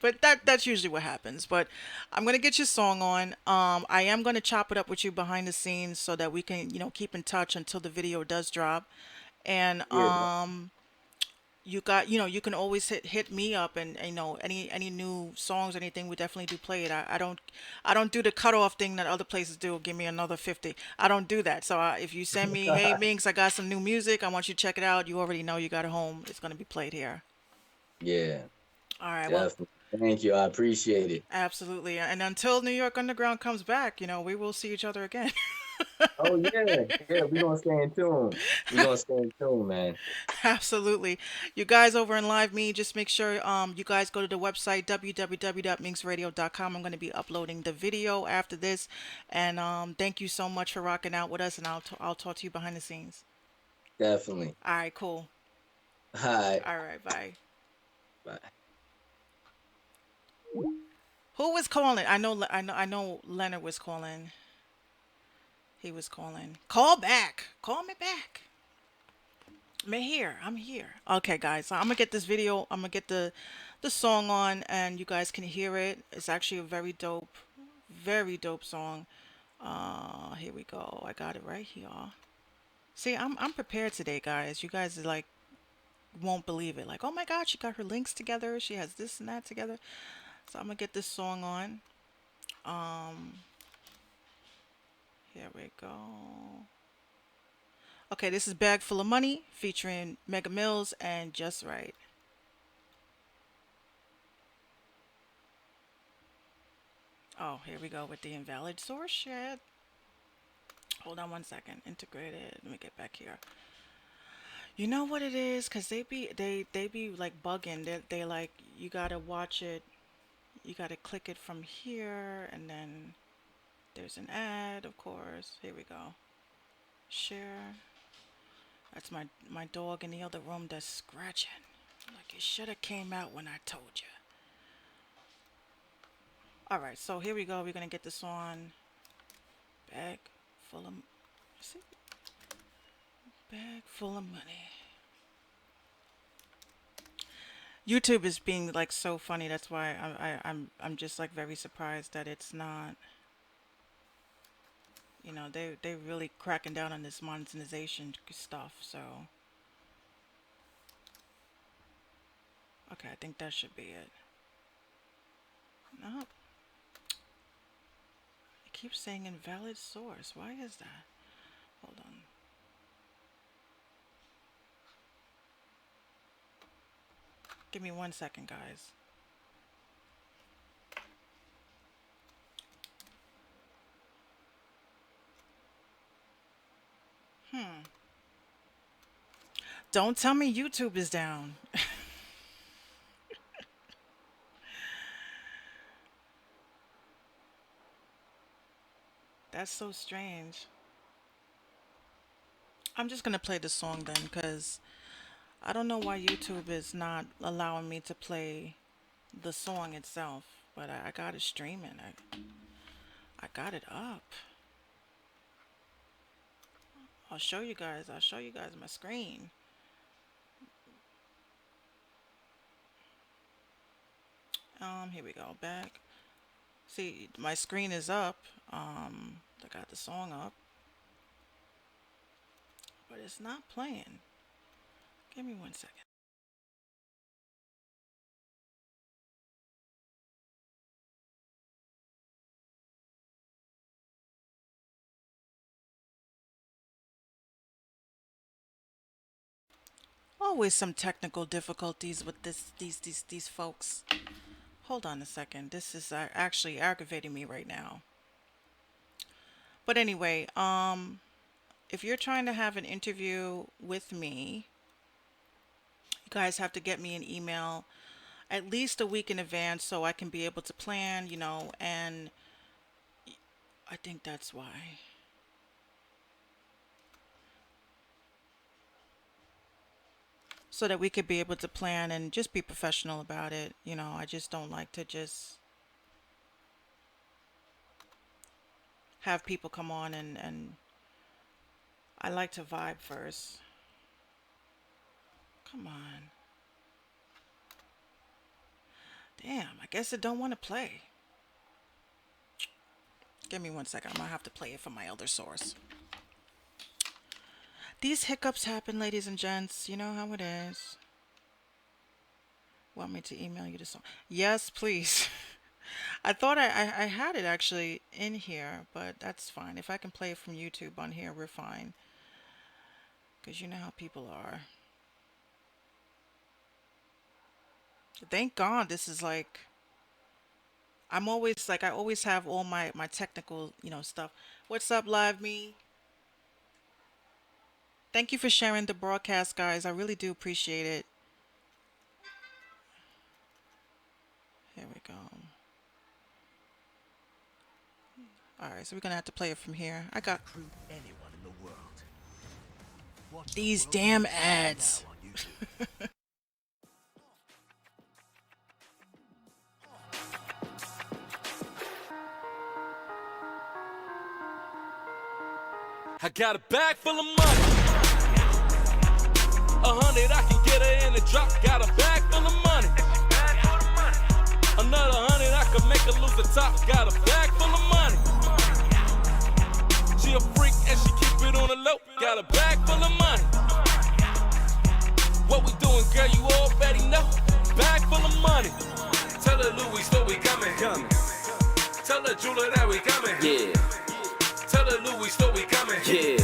But that's usually what happens. But I'm gonna get your song on. I am gonna chop it up with you behind the scenes so that we can keep in touch until the video does drop, and yeah, you got you can always hit me up, and any new songs, anything, we definitely do play it. I don't do the cutoff thing that other places do, give me another 50. I don't do that. So if you send me, hey Minx, I got some new music, I want you to check it out, you already know you got it home, it's going to be played here. yeah, All right, well, definitely. Thank you. I appreciate it. absolutely. And until New York Underground comes back, we will see each other again. Oh yeah, yeah. We gonna stay in tune. We gonna stay in tune, man. Absolutely. You guys over in Live Me, just make sure you guys go to the website www.minxradio.com. I'm going to be uploading the video after this. And thank you so much for rocking out with us, and I'll talk to you behind the scenes. Definitely. All right, cool. All right. All right, bye. Bye. Who was calling? I know Leonard was calling. He was calling. Call back. Call me back. I'm here. Okay, guys. So I'm gonna get this video. I'm gonna get the song on, and you guys can hear it. It's actually a very dope song. Here we go. I got it right here. See, I'm prepared today, guys. You guys like won't believe it. Like, oh my God, she got her links together. She has this and that together. So I'm gonna get this song on. Um, Here we go. Okay, this is Bag Full of Money featuring Mega Mills and Just Right. Oh, here we go with the invalid source shit. Hold on one second. Integrated. Let me get back here. You know what it is? Cause they be like bugging. They like you gotta watch it. You gotta click it from here, and then there's an ad, of course. Here we go. Share. That's my dog in the other room that's scratching. Like you should have came out when I told you. All right, so here we go. We're gonna get this on. Bag full of, see, bag full of money. YouTube is being like so funny. That's why I'm just like very surprised that it's not. They really cracking down on this monetization stuff. So okay, I think that should be it. No, it keeps saying invalid source. Why is that? Hold on. Give me 1 second, guys. Don't tell me YouTube is down. That's so strange. I'm just gonna play the song then, because I don't know why YouTube is not allowing me to play the song itself. But I got it streaming. I got it up. I'll show you guys. I'll show you guys my screen. Here we go. Back. See, my screen is up. I got the song up, but it's not playing. Give me 1 second. Always some technical difficulties with these folks. Hold on a second. This is actually aggravating me right now. But anyway, if you're trying to have an interview with me, you guys have to get me an email at least a week in advance so I can be able to plan, and I think that's why. So that we could be able to plan and just be professional about it. I just don't like to just have people come on and I like to vibe first. Come on. Damn, I guess it don't want to play. Give me 1 second. I'm gonna have to play it from my other source. These hiccups happen, ladies and gents. You know how it is. Want me to email you the song? Yes, please. I thought I had it actually in here, but that's fine. If I can play it from YouTube on here, we're fine. Because you know how people are. Thank God this is like, I'm always like, I always have all my technical, stuff. What's up, Live Me? Thank you for sharing the broadcast, guys. I really do appreciate it. Here we go. All right, so we're gonna have to play it from here. I got Anyone in the world. Watch the these world damn right ads. now on YouTube. I got a bag full of money. 100, I can get her in the drop. Got a bag full of money. Another 100, I can make her lose the top. Got a bag full of money. She a freak and she keep it on the low. Got a bag full of money. What we doing, girl? You already know. Bag full of money. Tell her Louis that we coming. Tell her jeweler that we coming. Yeah, Tell her Louis that we coming. yeah.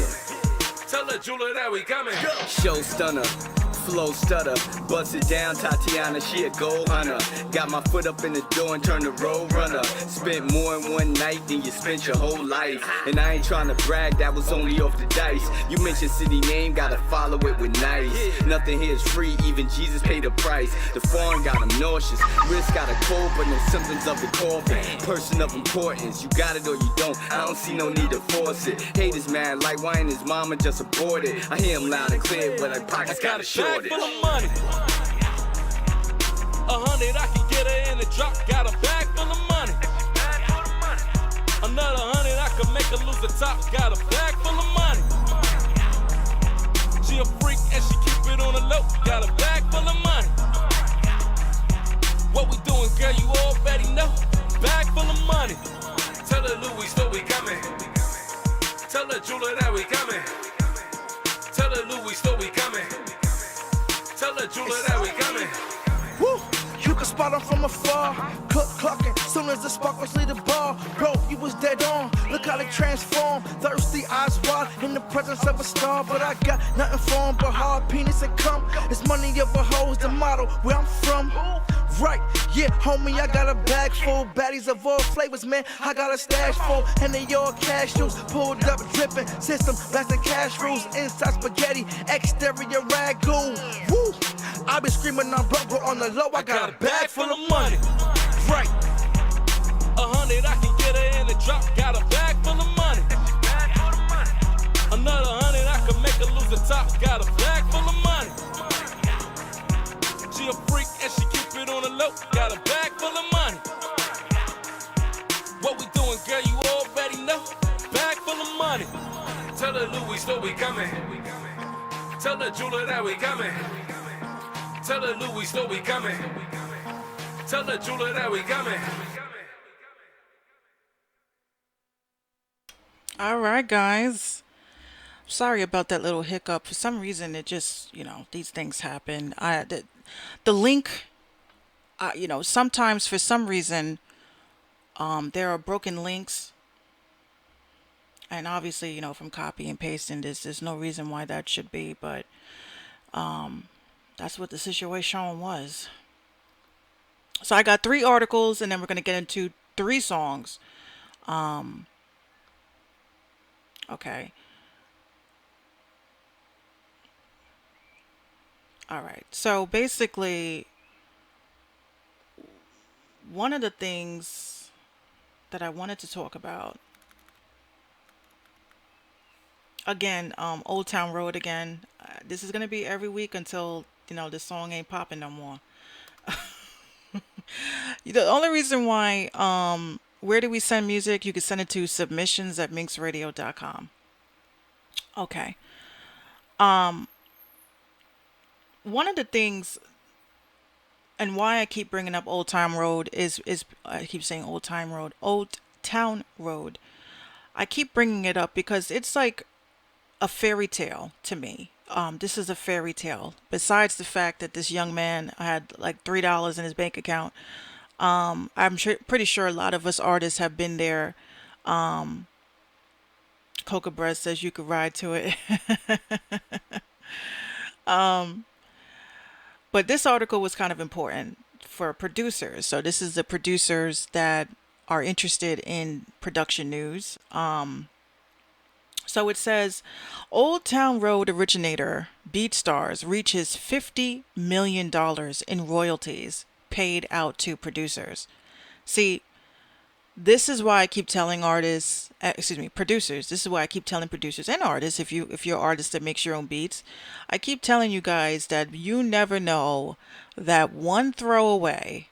Tell her jeweler that we coming. Show stunner, flow stutter, bust it down, Tatiana, she a gold hunter. Got my foot up in the door and turned the road runner. Spent more in one night than you spent your whole life. And I ain't trying to brag, that was only off the dice. You mention city name, gotta follow it with nice. Nothing here is free, even Jesus paid a price. The foreign got him nauseous, wrist got a cold, but no symptoms of the coffin. Person of importance, you got it or you don't. I don't see no need to force it. Haters mad like why ain't his mama just aborted? I hear him loud and clear, but her pockets got a shortage. Full of money. 100, I can get her in the drop. Got a bag full of money. Another 100, I can make her lose the top. Got a bag full of money. She a freak and she keep it on the low. Got a bag full of money. What we doing, girl? You already know. Bag full of money. Tell her Louis that we coming. Tell her jeweler that we coming. Tell her Louis that we coming. Tell the jeweler that we coming. Woo! You can spot them from afar. Cook clucking, soon as the sparkles leave the bar. Bro, you was dead on. Look how they transform. Thirsty eyes wide in the presence of a star. But I got nothing for 'em but hard penis and cum. It's money over hoes, the model where I'm from. Right, yeah, homie, I got a bag full. Baddies of all flavors, man. I got a stash full. And they all cashews. Pulled up, dripping. System, blasting cash rules. Inside spaghetti, exterior ragu. Woo! I been screaming on broke, but on the low, I got a bag full of money. Right. 100, I can get her in the drop. Got a bag full of money. Another 100, I can make her lose the top. Got a bag full of money. She a freak and she keep it on the low. Got a bag full of money. What we doing, girl? You already know. Bag full of money. Tell her Louis that we coming. Tell the jeweler that we coming. Tell her Louis that we coming. Tell the jeweler that we coming. All right, guys. Sorry about that little hiccup. For some reason, it just, these things happen. The link, sometimes for some reason, there are broken links. And obviously, from copy and pasting this, there's no reason why that should be. But that's what the situation was. So I got 3 articles, and then we're going to get into 3 songs. Okay. All right. So basically, one of the things that I wanted to talk about, again, Old Town Road again. This is going to be every week until, this song ain't popping no more. The only reason why Where do we send music? You can send it to submissions at minxradio.com. Okay. One of the things and why I keep bringing up Old Town Road is I keep saying Old Time Road, Old Town Road. I keep bringing it up because it's like a fairy tale to me. This is a fairy tale. Besides the fact that this young man had like $3 in his bank account, pretty sure a lot of us artists have been there. Coca Breast says you could ride to it. But this article was kind of important for producers. So this is the producers that are interested in production news. So it says Old Town Road originator BeatStars reaches $50 million in royalties paid out to producers. See, this is why I keep telling artists, producers. This is why I keep telling producers and artists, if you're an artist that makes your own beats, I keep telling you guys that you never know that one throwaway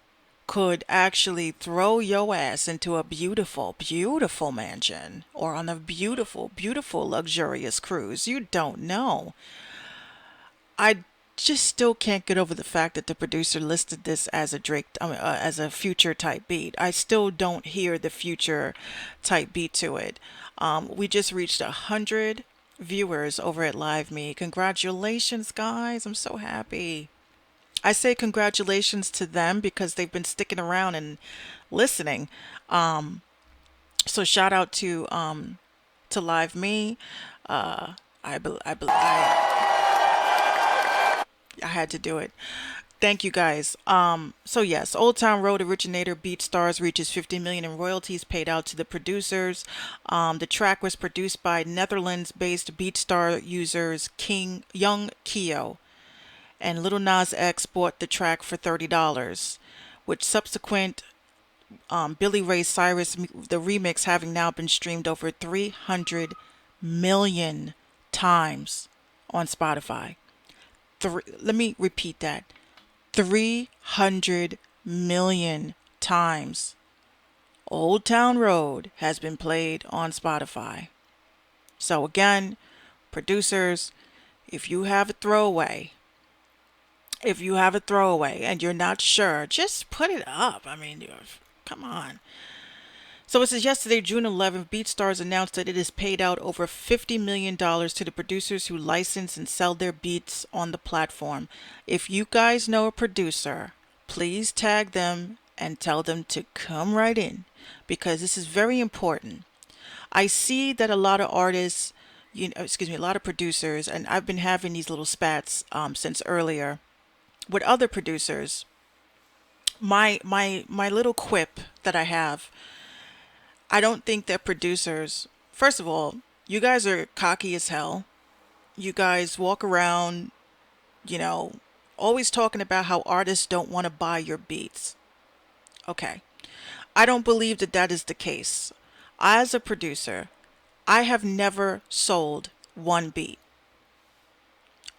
could actually throw your ass into a beautiful, beautiful mansion or on a beautiful, beautiful, luxurious cruise. You don't know. I just still can't get over the fact that the producer listed this as a as a future type beat. I still don't hear the future type beat to it. We just reached 100 viewers over at Live Me. Congratulations, guys! I'm so happy. I say congratulations to them because they've been sticking around and listening. So shout out to Live Me. I had to do it. Thank you guys. So yes, Old Town Road originator BeatStars reaches 50 million in royalties paid out to the producers. The track was produced by Netherlands-based BeatStar users King Young Keo, and Lil Nas X bought the track for $30, which subsequent Billy Ray Cyrus the remix having now been streamed over 300 million times on Spotify. Let me repeat that. 300 million times Old Town Road has been played on Spotify. So again, producers, if you have a throwaway, and you're not sure, just put it up. I mean, come on. So it says yesterday, June 11th, BeatStars announced that it has paid out over $50 million to the producers who license and sell their beats on the platform. If you guys know a producer, please tag them and tell them to come right in because this is very important. I see that a lot of artists, a lot of producers, and I've been having these little spats since earlier with other producers. My little quip that I have, I don't think that producers, first of all, you guys are cocky as hell. You guys walk around, you know, always talking about how artists don't want to buy your beats. Okay. I don't believe that that is the case. As a producer, I have never sold one beat.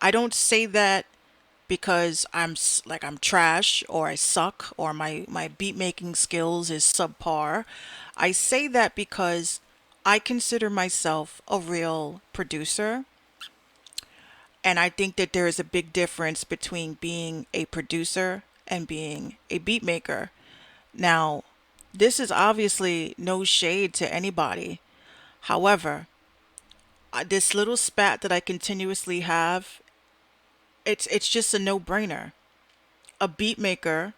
I don't say that because I'm trash or I suck or my beat making skills is subpar. I say that because I consider myself a real producer, and I think that there is a big difference between being a producer and being a beat maker. Now, this is obviously no shade to anybody. However, this little spat that I continuously have, it's just a no-brainer. A beat maker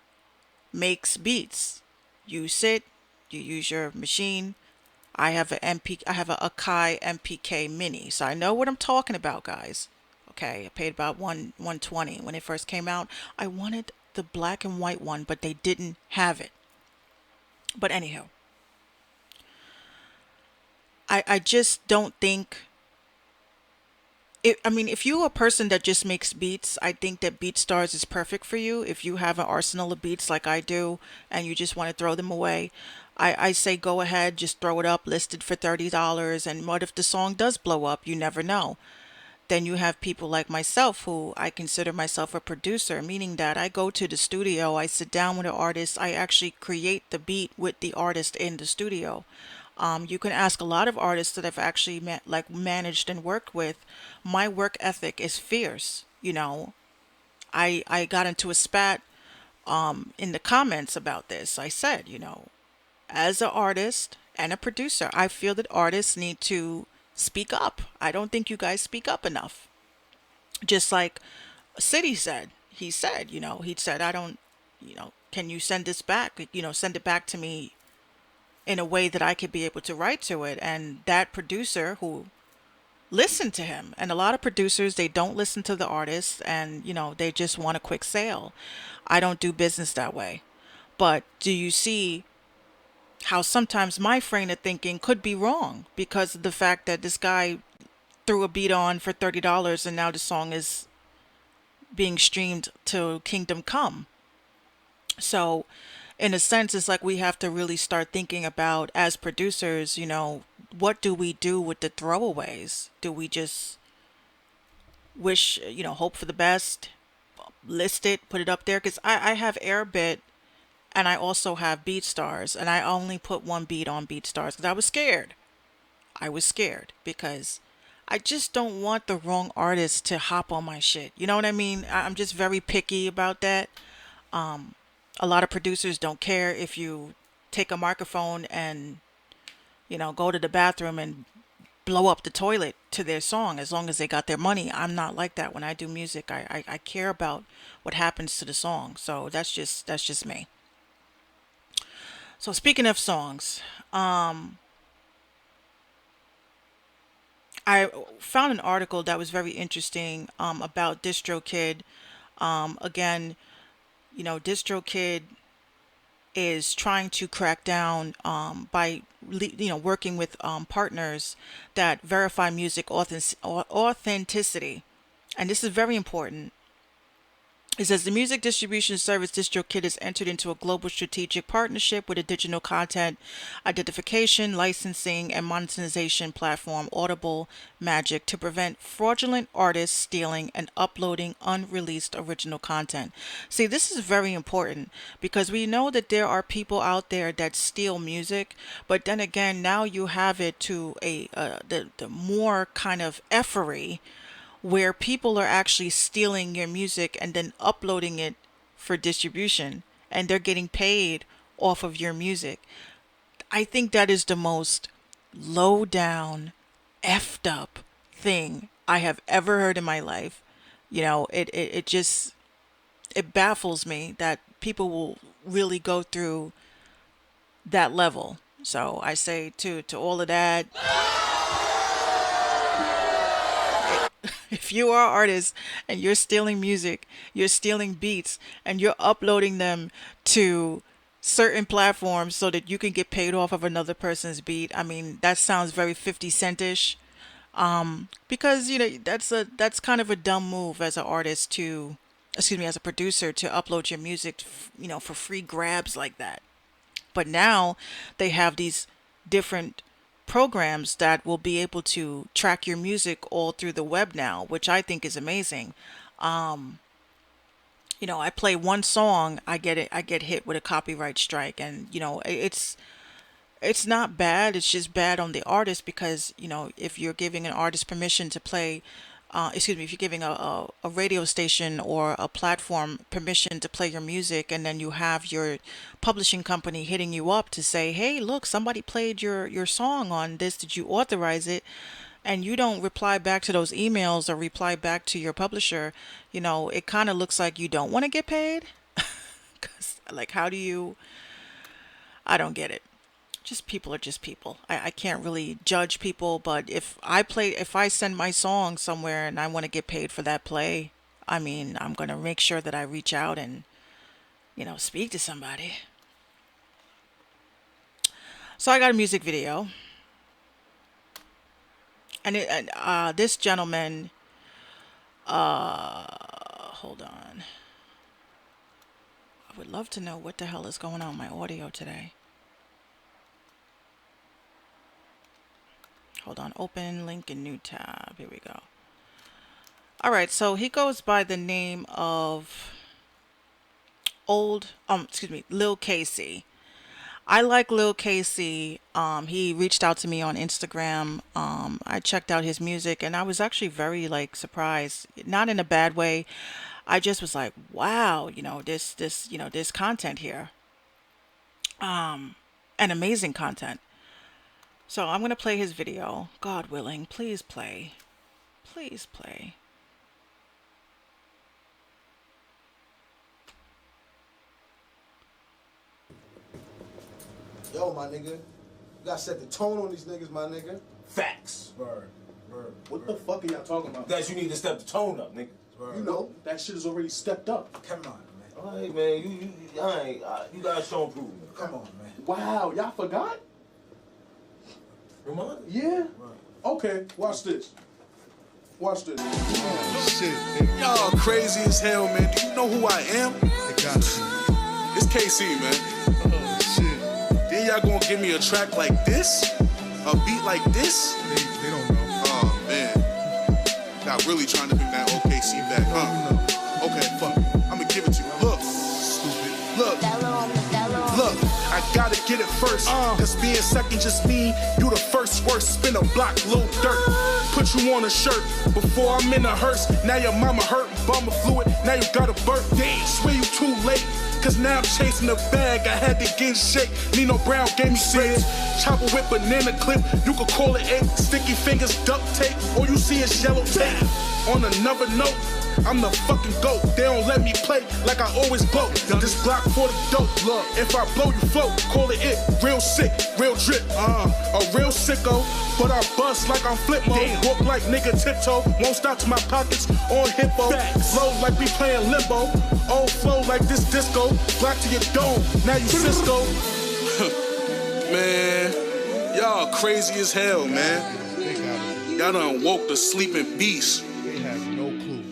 makes beats. You sit, you use your machine. I have a Akai MPK Mini, so I know what I'm talking about, guys. Okay, I paid about 120 when it first came out. I wanted the black and white one, but they didn't have it. But anyhow, I just don't think I mean, if you're a person that just makes beats, I think that BeatStars is perfect for you. If you have an arsenal of beats like I do and you just want to throw them away, I say go ahead, just throw it up, listed for $30. And what if the song does blow up? You never know. Then you have people like myself who I consider myself a producer, meaning that I go to the studio, I sit down with the artist, I actually create the beat with the artist in the studio. You can ask a lot of artists that I've actually managed and worked with. My work ethic is fierce. I got into a spat in the comments about this. I said, as an artist and a producer, I feel that artists need to speak up. I don't think you guys speak up enough. Just like City said, he said, I don't, can you send this back? Send it back to me in a way that I could be able to write to it. And that producer who listened to him, and a lot of producers, they don't listen to the artists, and, they just want a quick sale. I don't do business that way. But do you see how sometimes my frame of thinking could be wrong because of the fact that this guy threw a beat on for $30 and now the song is being streamed to Kingdom Come. So, in a sense, it's like we have to really start thinking about, as producers, what do we do with the throwaways? Do we just wish, hope for the best, list it, put it up there? Because I have Airbit and I also have BeatStars, and I only put one beat on BeatStars because I was scared. I was scared because I just don't want the wrong artist to hop on my shit. You know what I mean? I'm just very picky about that. A lot of producers don't care if you take a microphone and, go to the bathroom and blow up the toilet to their song as long as they got their money. I'm not like that when I do music. I care about what happens to the song. So that's just me. So speaking of songs, I found an article that was very interesting about DistroKid. Again, DistroKid is trying to crack down by working with partners that verify music authenticity, and this is very important. It says the music distribution service DistroKid has entered into a global strategic partnership with a digital content identification, licensing, and monetization platform Audible Magic to prevent fraudulent artists stealing and uploading unreleased original content. See, this is very important because we know that there are people out there that steal music, but then again, now you have it to the more kind of effery where people are actually stealing your music and then uploading it for distribution and they're getting paid off of your music. I think that is the most low down, effed up thing I have ever heard in my life. It just, it baffles me that people will really go through that level. So I say to all of that, if you are an artist and you're stealing music, you're stealing beats, and you're uploading them to certain platforms so that you can get paid off of another person's beat, I mean, that sounds very 50 centish. Because that's kind of a dumb move as an artist to, excuse me, as a producer to upload your music, for free grabs like that. But now they have these different programs that will be able to track your music all through the web now, which I think is amazing. I play one song, I get hit with a copyright strike, and it's not bad. It's just bad on the artist because, if you're giving an artist permission to play, excuse me, if you're giving a radio station or a platform permission to play your music, and then you have your publishing company hitting you up to say, hey, look, somebody played your song on this. Did you authorize it? And you don't reply back to those emails or reply back to your publisher, it kind of looks like you don't want to get paid. 'Cause, like, how do you, I don't get it. Just people are just people. I can't really judge people, but if I send my song somewhere and I want to get paid for that play, I mean, I'm going to make sure that I reach out and, speak to somebody. So I got a music video, and this gentleman, hold on. I would love to know what the hell is going on with my audio today. Hold on, open link in new tab. Here we go. All right, so he goes by the name of excuse me, Lil Casey. I like Lil Casey. He reached out to me on Instagram. I checked out his music and I was actually very like surprised, not in a bad way. I just was like, wow, this content here, and amazing content. So I'm gonna play his video. God willing, please play, please play. Yo, my nigga, you gotta set the tone on these niggas, my nigga. Facts. Word, word. What the fuck are y'all talking about? That you need to step the tone up, nigga. Word. You know, that shit is already stepped up. Come on, man. All right, man. You gotta show improvement. Come on, man. Wow, y'all forgot? Remind me. Yeah. Right. Okay, watch this. Watch this. Shit, Y'all crazy as hell, man. Do you know who I am? they got you. It's KC, man. Oh, shit. Then y'all gonna give me a track like this? A beat like this? They don't know. Oh, man. Y'all really trying to bring that OKC back, huh? Okay, fuck. I'ma give it to you. Look. Stupid. Look. Look. I gotta get it first. Cause being second just mean you the first worst. Spin a block, little dirt. Put you on a shirt before I'm in a hearse. Now your mama hurt, bummer fluid. Now you got a birth. Damn, swear you too late. Cause now I'm chasing the bag. I had to get in shape. Nino Brown gave me six. Chopper with banana clip. You could call it eight. Sticky fingers, duct tape. All you see is yellow tape. On another note, I'm the fucking GOAT. They don't let me play like I always blow. This Glock for the dope. Look, if I blow you float, call it. Real sick, real drip. A real sicko, but I bust like I'm flip mode. Walk like nigga tiptoe. Won't stop to my pockets on hippo. Flow like we playing limbo. Old flow like this disco. Block to your dome. Now you Cisco. Man, y'all crazy as hell, man. They got it. Y'all done woke the sleeping beast. They have no clue.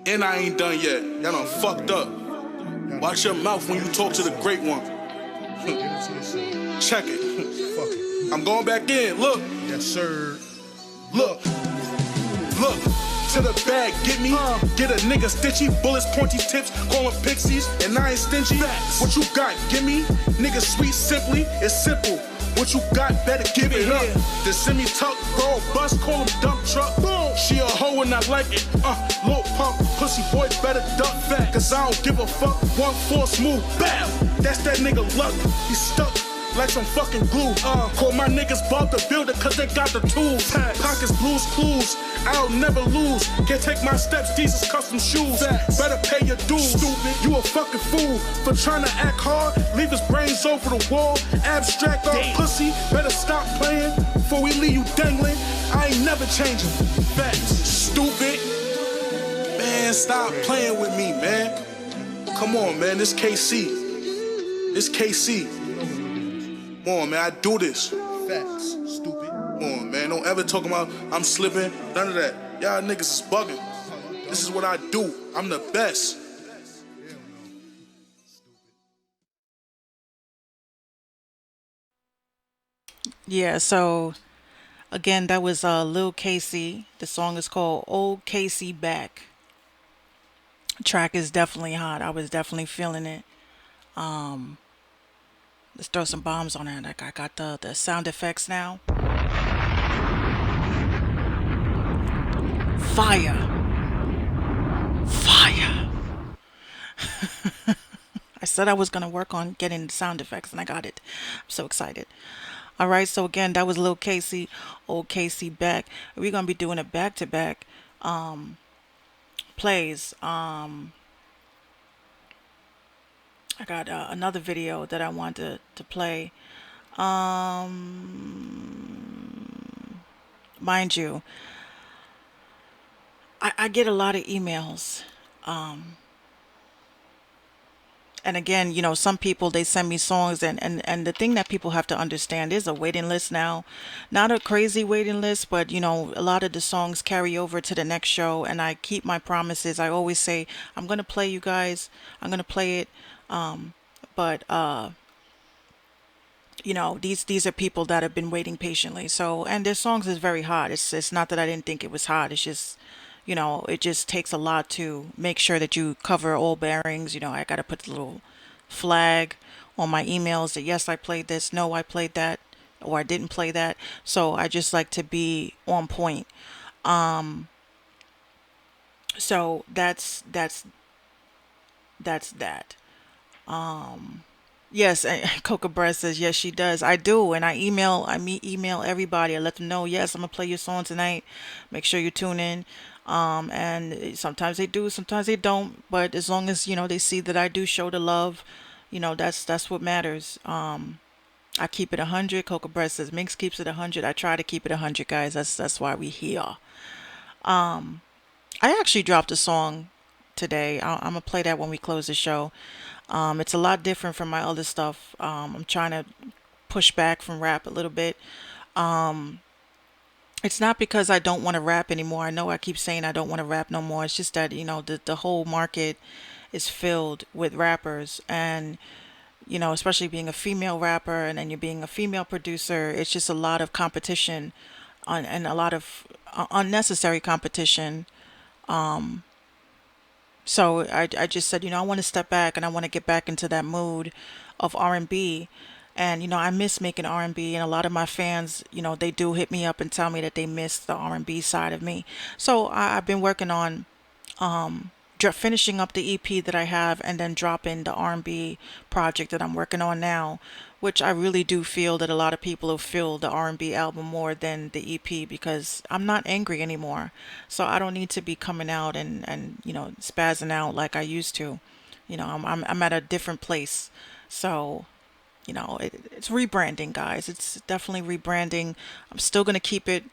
And I ain't done yet. Y'all done fucked up. Watch your mouth when you talk to the great one. Get into yourself. Check it. Fuck it. I'm going back in. Look, Yes, sir. look, look. To the bag, get me. Get a nigga stitchy. Bullets, pointy tips. Call them pixies. And I ain't stingy. What you got? Give me. Nigga sweet simply. It's simple. What you got, better give it up. The semi-tuck, bro, bus, call him dump truck. She a hoe and I like it. Little pump, pussy boy, better duck back. Cause I don't give a fuck. 1-4 smooth, bow. That's that nigga luck. He stuck like some fucking glue. Call my niggas Bob the Builder cause they got the tools. Pockets, blues, clues. I'll never lose. Can't take my steps, these is custom shoes. Better pay your dues. Stupid. You a fucking fool for trying to act hard. Leave his brains over the wall. Abstract all pussy. Better stop playing before we leave you dangling. I ain't never changing. Facts. Stupid. Man, stop playing with me, man. Come on, man. This KC. This KC. Come on, man. I do this. Facts. Stupid. Come on, man. Don't ever talk about I'm slipping. None of that. Y'all niggas is bugging. This is what I do. I'm the best. Yeah, so again, that was Lil Casey. The song is called Old Casey Back. Track is definitely hot. I was definitely feeling it. Let's throw some bombs on it. Like I got the sound effects now. Fire. Fire. I said I was gonna work on getting the sound effects and I got it. I'm so excited. All right, so again, that was Lil Casey, Old Casey Back. We're gonna be doing it back to back plays. I got another video that I want to play. Mind you, I get a lot of emails. And again, some people, they send me songs and the thing that people have to understand is a waiting list now. Not a crazy waiting list, but a lot of the songs carry over to the next show and I keep my promises. I always say, I'm going to play you guys. I'm going to play it. But these are people that have been waiting patiently. So, and their songs is very hot. It's not that I didn't think it was hot. It's just, It just takes a lot to make sure that you cover all bearings. I got to put the little flag on my emails that yes, I played this, no, I played that, or I didn't play that. So I just like to be on point. So that's that. Yes, and Coca Breast says yes, she does. I do, and email everybody. I let them know yes, I'm gonna play your song tonight. Make sure you tune in. And sometimes they do, sometimes they don't. But as long as they see that I do show the love, that's what matters. I keep it 100. Coca Breast says Minx keeps it 100. I try to keep it 100, guys. That's why we here. I actually dropped a song today. I'm gonna play that when we close the show. It's a lot different from my other stuff. I'm trying to push back from rap a little bit. It's not because I don't want to rap anymore. I know I keep saying I don't want to rap no more. It's just that, the whole market is filled with rappers. And, especially being a female rapper and then you're being a female producer, it's just a lot of competition and a lot of unnecessary competition. So I just said, I want to step back and I want to get back into that mood of R&B. And, I miss making R&B, and a lot of my fans, they do hit me up and tell me that they miss the R&B side of me. So I've been working on finishing up the EP that I have and then dropping the R&B project that I'm working on now, which I really do feel that a lot of people have feel the R&B album more than the EP because I'm not angry anymore. So I don't need to be coming out and spazzing out like I used to. I'm at a different place. So it's rebranding, guys. It's definitely rebranding. I'm still gonna keep it.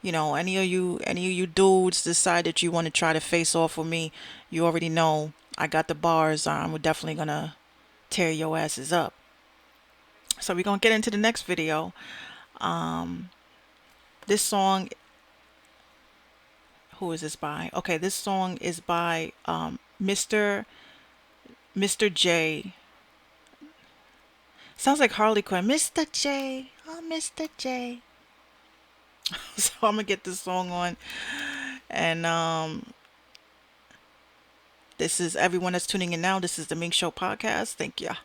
Any of you dudes decide that you want to try to face off with me, you already know I got the bars. I'm definitely gonna tear your asses up. So we're gonna get into the next video. This song, who is this by? Okay, this song is by Mr. J. Sounds like Harley Quinn. Mr. J. Oh, Mr. J. So I'm gonna get this song on, and this is everyone that's tuning in now. This is the Minx Show podcast. Thank ya.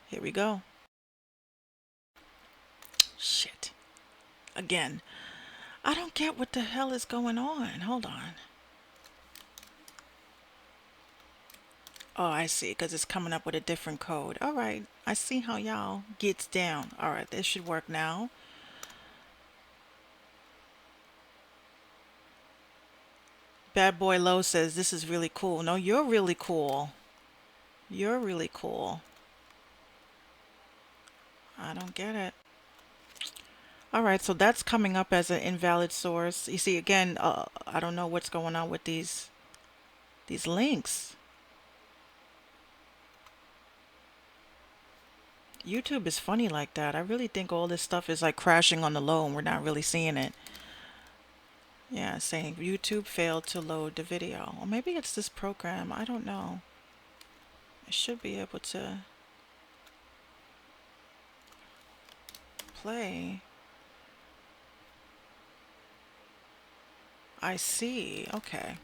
Here we go. Shit. Again. I don't get what the hell is going on. Hold on. Oh, I see. Because it's coming up with a different code. All right. I see how y'all gets down. All right. This should work now. Bad Boy Low says, this is really cool. No, you're really cool. You're really cool. I don't get it. All right, so that's coming up as an invalid source. You see, again, I don't know what's going on with these links. YouTube is funny like that. I really think all this stuff is like crashing on the low and we're not really seeing it. Yeah, saying YouTube failed to load the video. Or maybe it's this program. I don't know. I should be able to play. I see. Okay.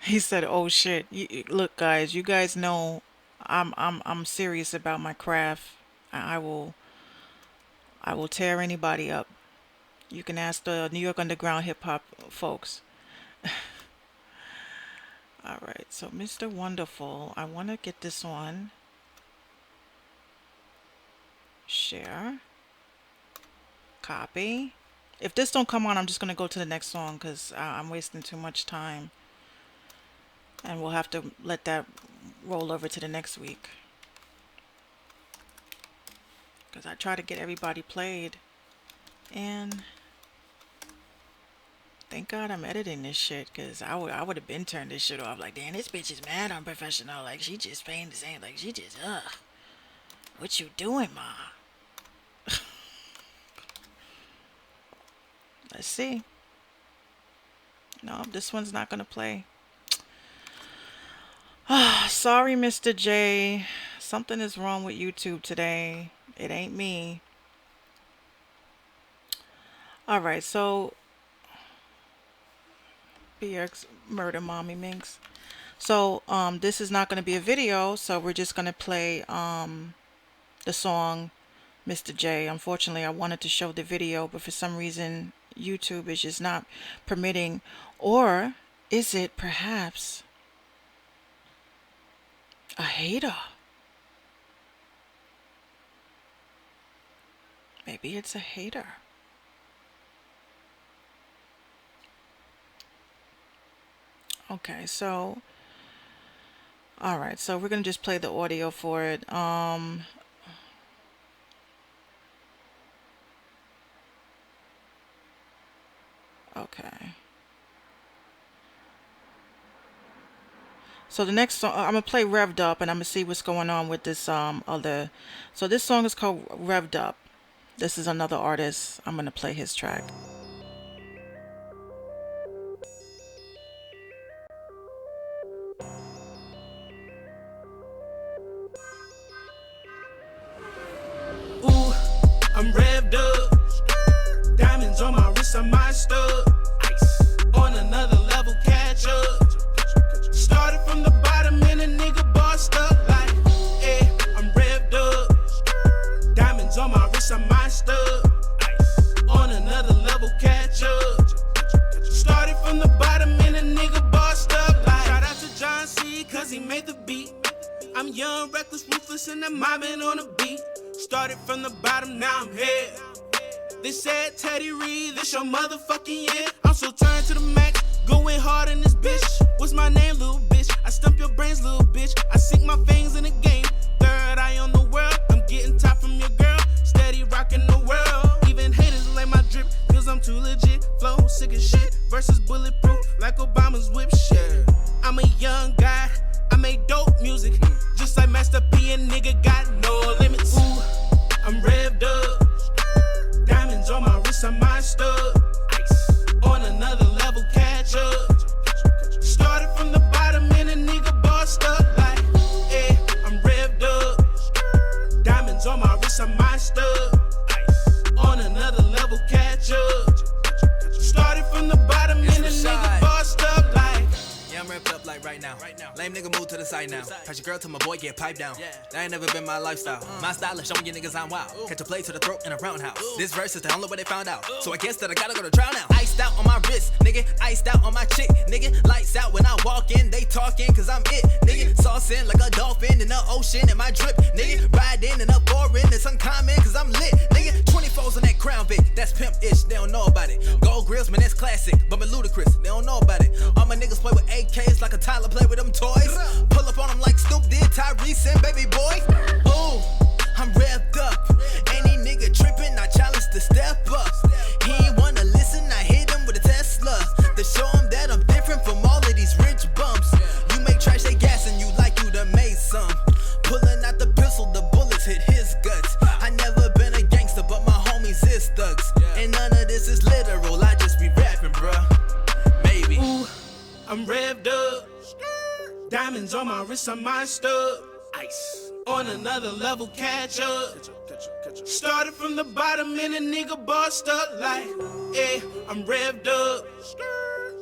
He said, "Oh shit. Look, guys, you guys know I'm serious about my craft. I will tear anybody up. You can ask the New York Underground hip hop folks." All right. So, Mr. Wonderful, I want to get this on. Share. Copy. If this don't come on, I'm just going to go to the next song because I'm wasting too much time. And we'll have to let that roll over to the next week. Because I try to get everybody played. And thank God I'm editing this shit. Because I would have been turned this shit off. Like, damn, this bitch is mad unprofessional. Like, she just paying the same. Like, she just, what you doing, ma? Let's see. No, this one's not going to play. Sorry, Mr. J. Something is wrong with YouTube today. It ain't me. All right, so BX Murder Mommy Minx. So this is not going to be a video, so we're just going to play the song Mr. J. Unfortunately, I wanted to show the video, but for some reason YouTube is just not permitting. Or is it perhaps a hater? Maybe it's a hater. Okay, so all right, so we're gonna just play the audio for it. Okay. So the next song I'm gonna play Revved Up, and I'm gonna see what's going on with this other. So this song is called Revved Up. This is another artist. I'm gonna play his track. Ooh, I'm revved up. Diamonds on my wrist, I might stub. Ice on another level, catch up. Started from the bottom and a nigga bossed up like, eh, I'm revved up. Diamonds on my wrist, I might stub. Ice on another level, catch up. Started from the bottom and a nigga bossed up like. Shout out to John C, cause he made the beat. I'm young, reckless, ruthless, and I'm mobbing on the beat. Started from the bottom, now I'm here. They said, Teddy Reed, this your motherfucking year. I'm so turned to the max, going hard in this bitch. What's my name, little bitch? I stump your brains, little bitch. I sink my fangs in the game. Third eye on the world, I'm getting top from your girl. Steady rocking the world. Even haters like my drip, cause I'm too legit. Flow sick as shit, versus bulletproof, like Obama's whip shit. I'm a young guy, I make dope music. Just like Master P, and nigga got no limits. Ooh, I'm revved up. Diamonds on my wrist, I might stub. Ice on another level, catch up. Started from the bottom and a nigga bossed up like, eh, I'm revved up. Diamonds on my wrist, I might stub. Ice on another level, catch up. Started from the bottom and a nigga bossed up like. Yeah, I'm ramped up like right now. Lame nigga move to the side now. Pressure girl to my boy get piped down. That ain't never been my lifestyle. My style is showing you niggas I'm wild. Catch a play to the throat in a roundhouse. This verse is the only way they found out. So I guess that I gotta go to trial now. Iced out on my wrist, nigga. Iced out on my chick, nigga. Lights out when I walk in, they talking cause I'm it, nigga. Saucing like a dolphin in the ocean in my drip, nigga. Riding in a boring, it's uncommon cause I'm lit, nigga. 24s on that Crown Vic, that's pimp-ish, they don't know about it. Gold grills, man, that's classic, but me ludicrous, they don't know about it. All my niggas play with AKs like a Tyler play with them toys. Pull up on them like Snoop did Tyrese and baby boy. Ooh, I'm revved up. Any nigga trippin', I challenge to step up. He ain't wanna listen, I hit him with a Tesla. To show him that I'm different from all of these rich bumps. You make trash, they gassing you like you done made some. Pulling out the pistol, the bullets hit his guts. I never been a gangster, but my homies is thugs. And none of this is literal, I just be rapping, bruh. Maybe. Ooh, I'm revved up. Diamonds on my wrist, I might stub. Ice on another level, catch up. Started from the bottom and a nigga bossed up like, eh, I'm revved up.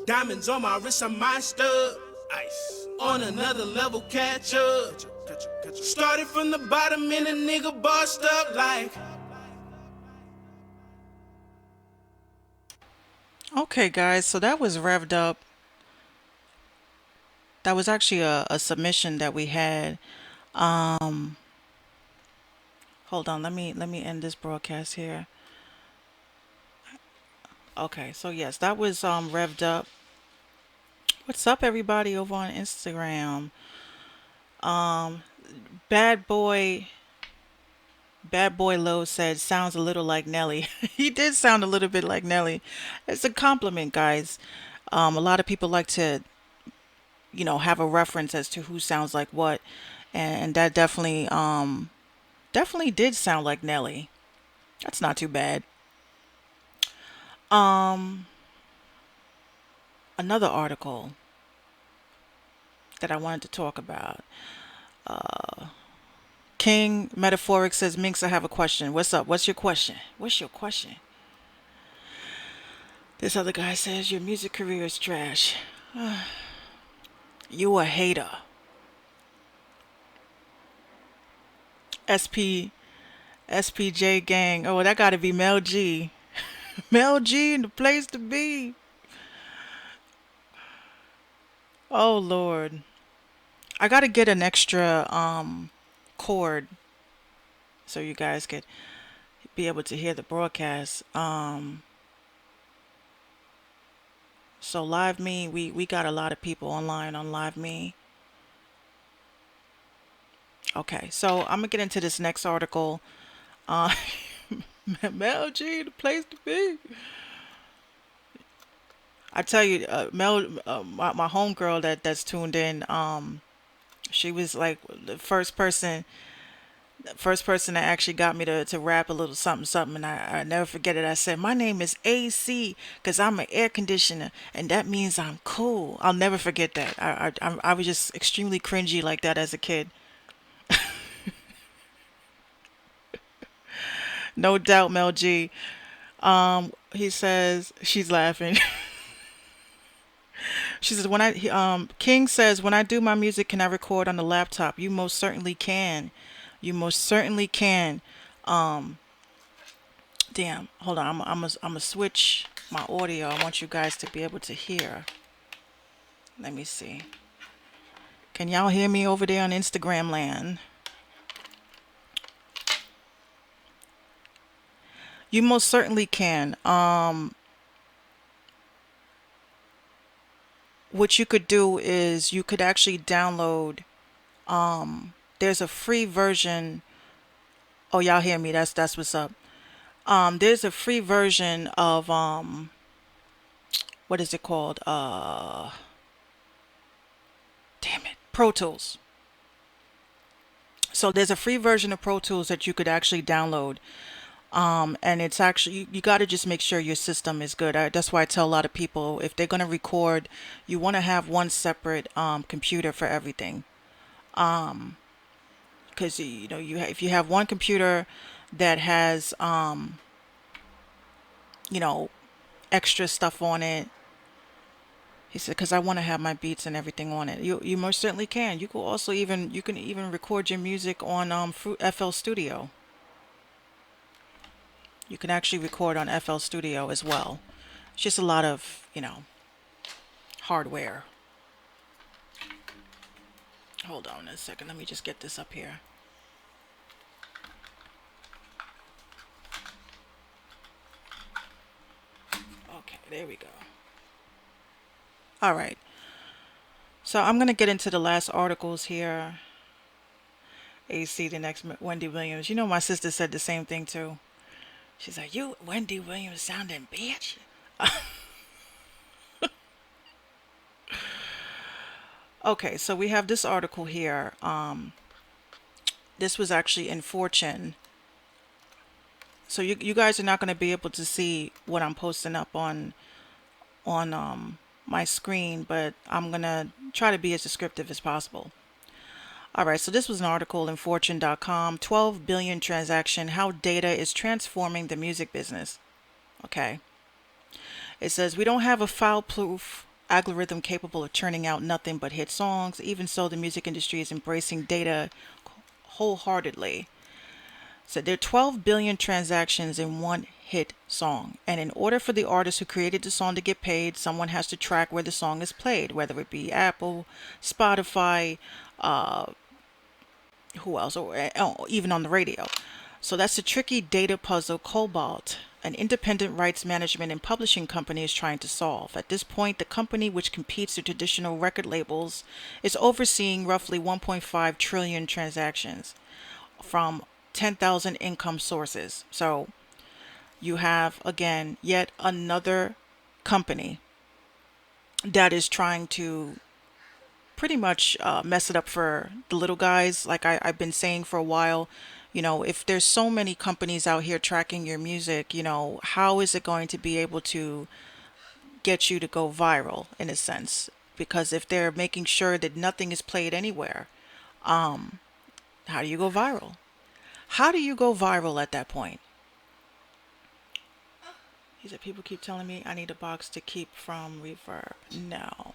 Diamonds on my wrist, I might stub. Ice on another level, catch up. Started from the bottom and a nigga bossed up like. Okay, guys, so that was Revved Up. That was actually a submission that we had. Hold on, let me end this broadcast here. Okay, so yes, that was Revved Up. What's up, everybody over on Instagram? Bad boy Low said sounds a little like Nelly. He did sound a little bit like Nelly. It's a compliment, guys. A lot of people like to, you know, have a reference as to who sounds like what, and that definitely did sound like Nelly. That's not too bad. Another article that I wanted to talk about. King Metaphoric says, Minx, I have a question. What's up? What's your question? What's your question? This other guy says your music career is trash. You a hater. SP SPJ gang. Oh, that gotta be Mel G. Mel G in the place to be. Oh Lord. I gotta get an extra cord so you guys could be able to hear the broadcast. So Live Me, we got a lot of people online on Live Me. Okay, so I'm gonna get into this next article. Uh, Mel G, the place to be. I tell you, Mel, my homegirl that's tuned in, she was like the first person that actually got me to rap a little something something, and I never forget it. I said, my name is AC because I'm an air conditioner, and that means I'm cool. I'll never forget that. I was just extremely cringy like that as a kid. No doubt, Mel G. He says she's laughing. She says King says when I do my music, can I record on the laptop? You most certainly can. You most certainly can. Um, Damn, hold on. I'm gonna switch my audio. I want you guys to be able to hear. Let me see. Can y'all hear me over there on Instagram land? You most certainly can. What you could do is you could actually download. There's a free version. Oh, y'all hear me? That's what's up. There's a free version of what is it called? Damn it, Pro Tools. So there's a free version of Pro Tools that you could actually download. And it's actually you got to just make sure your system is good. That's why I tell a lot of people if they're gonna record, you want to have one separate computer for everything. Because you know if you have one computer that has you know extra stuff on it. He said, because I want to have my beats and everything on it. You most certainly can. You can also you can even record your music on FL Studio. You can actually record on FL Studio as well. It's just a lot of, hardware. Hold on a second. Let me just get this up here. Okay, there we go. All right. So I'm going to get into the last articles here. AC, the next Wendy Williams. You know, my sister said the same thing too. She's like, you Wendy Williams sounding bitch. Okay, so we have this article here. This was actually in Fortune. So you guys are not going to be able to see what I'm posting up on my screen, but I'm going to try to be as descriptive as possible. All right, so this was an article in fortune.com, 12 billion transaction, how data is transforming the music business. Okay. It says, we don't have a foul-proof algorithm capable of churning out nothing but hit songs. Even so, the music industry is embracing data wholeheartedly. So there are 12 billion transactions in one hit song. And in order for the artist who created the song to get paid, someone has to track where the song is played, whether it be Apple, Spotify, who else, or even on the radio. So that's a tricky data puzzle Cobalt, an independent rights management and publishing company, is trying to solve. At this point, the company, which competes with traditional record labels, is overseeing roughly 1.5 trillion transactions from 10,000 income sources. So you have, again, yet another company that is trying to pretty much mess it up for the little guys. Like I've been saying for a while, if there's so many companies out here tracking your music, how is it going to be able to get you to go viral in a sense? Because if they're making sure that nothing is played anywhere, how do you go viral? How do you go viral at that point? He said, people keep telling me I need a box to keep from reverb. No.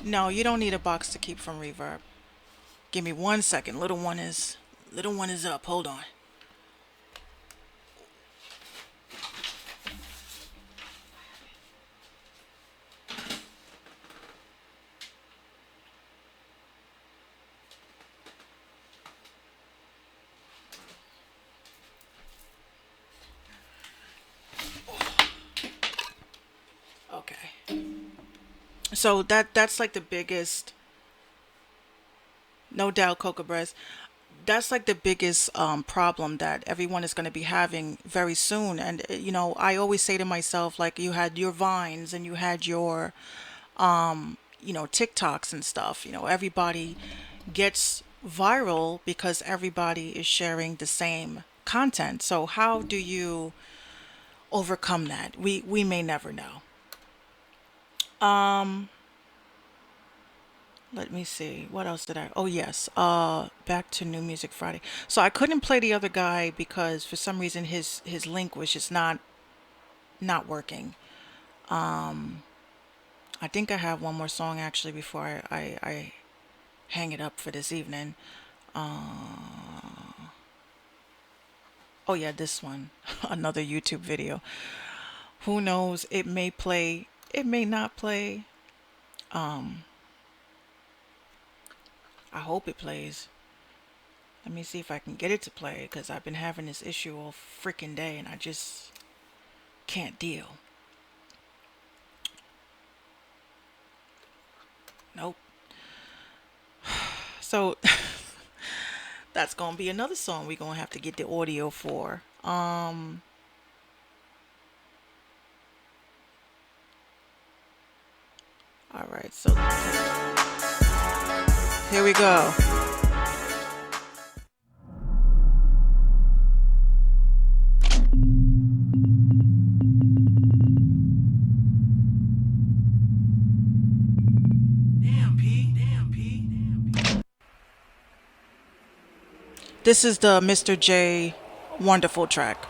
No, you don't need a box to keep from reverb. Give me 1 second. Little one is up. Hold on. Okay. So that's like the biggest, no doubt, Coca Breast. That's like the biggest problem that everyone is going to be having very soon. And I always say to myself, like, you had your Vines and you had your TikToks and stuff. Everybody gets viral because everybody is sharing the same content. So how do you overcome that? We may never know. Let me see. What else did I? Oh, yes. Back to New Music Friday. So I couldn't play the other guy because for some reason his link was just not working. I think I have one more song actually before I hang it up for this evening. Oh yeah, this one. Another YouTube video. Who knows? It may play. It may not play. I hope it plays. Let me see if I can get it to play, because I've been having this issue all freaking day and I just can't deal. Nope. So that's gonna be another song we're gonna have to get the audio for. Alright, so here we go. This is the Mr. J Wonderful track.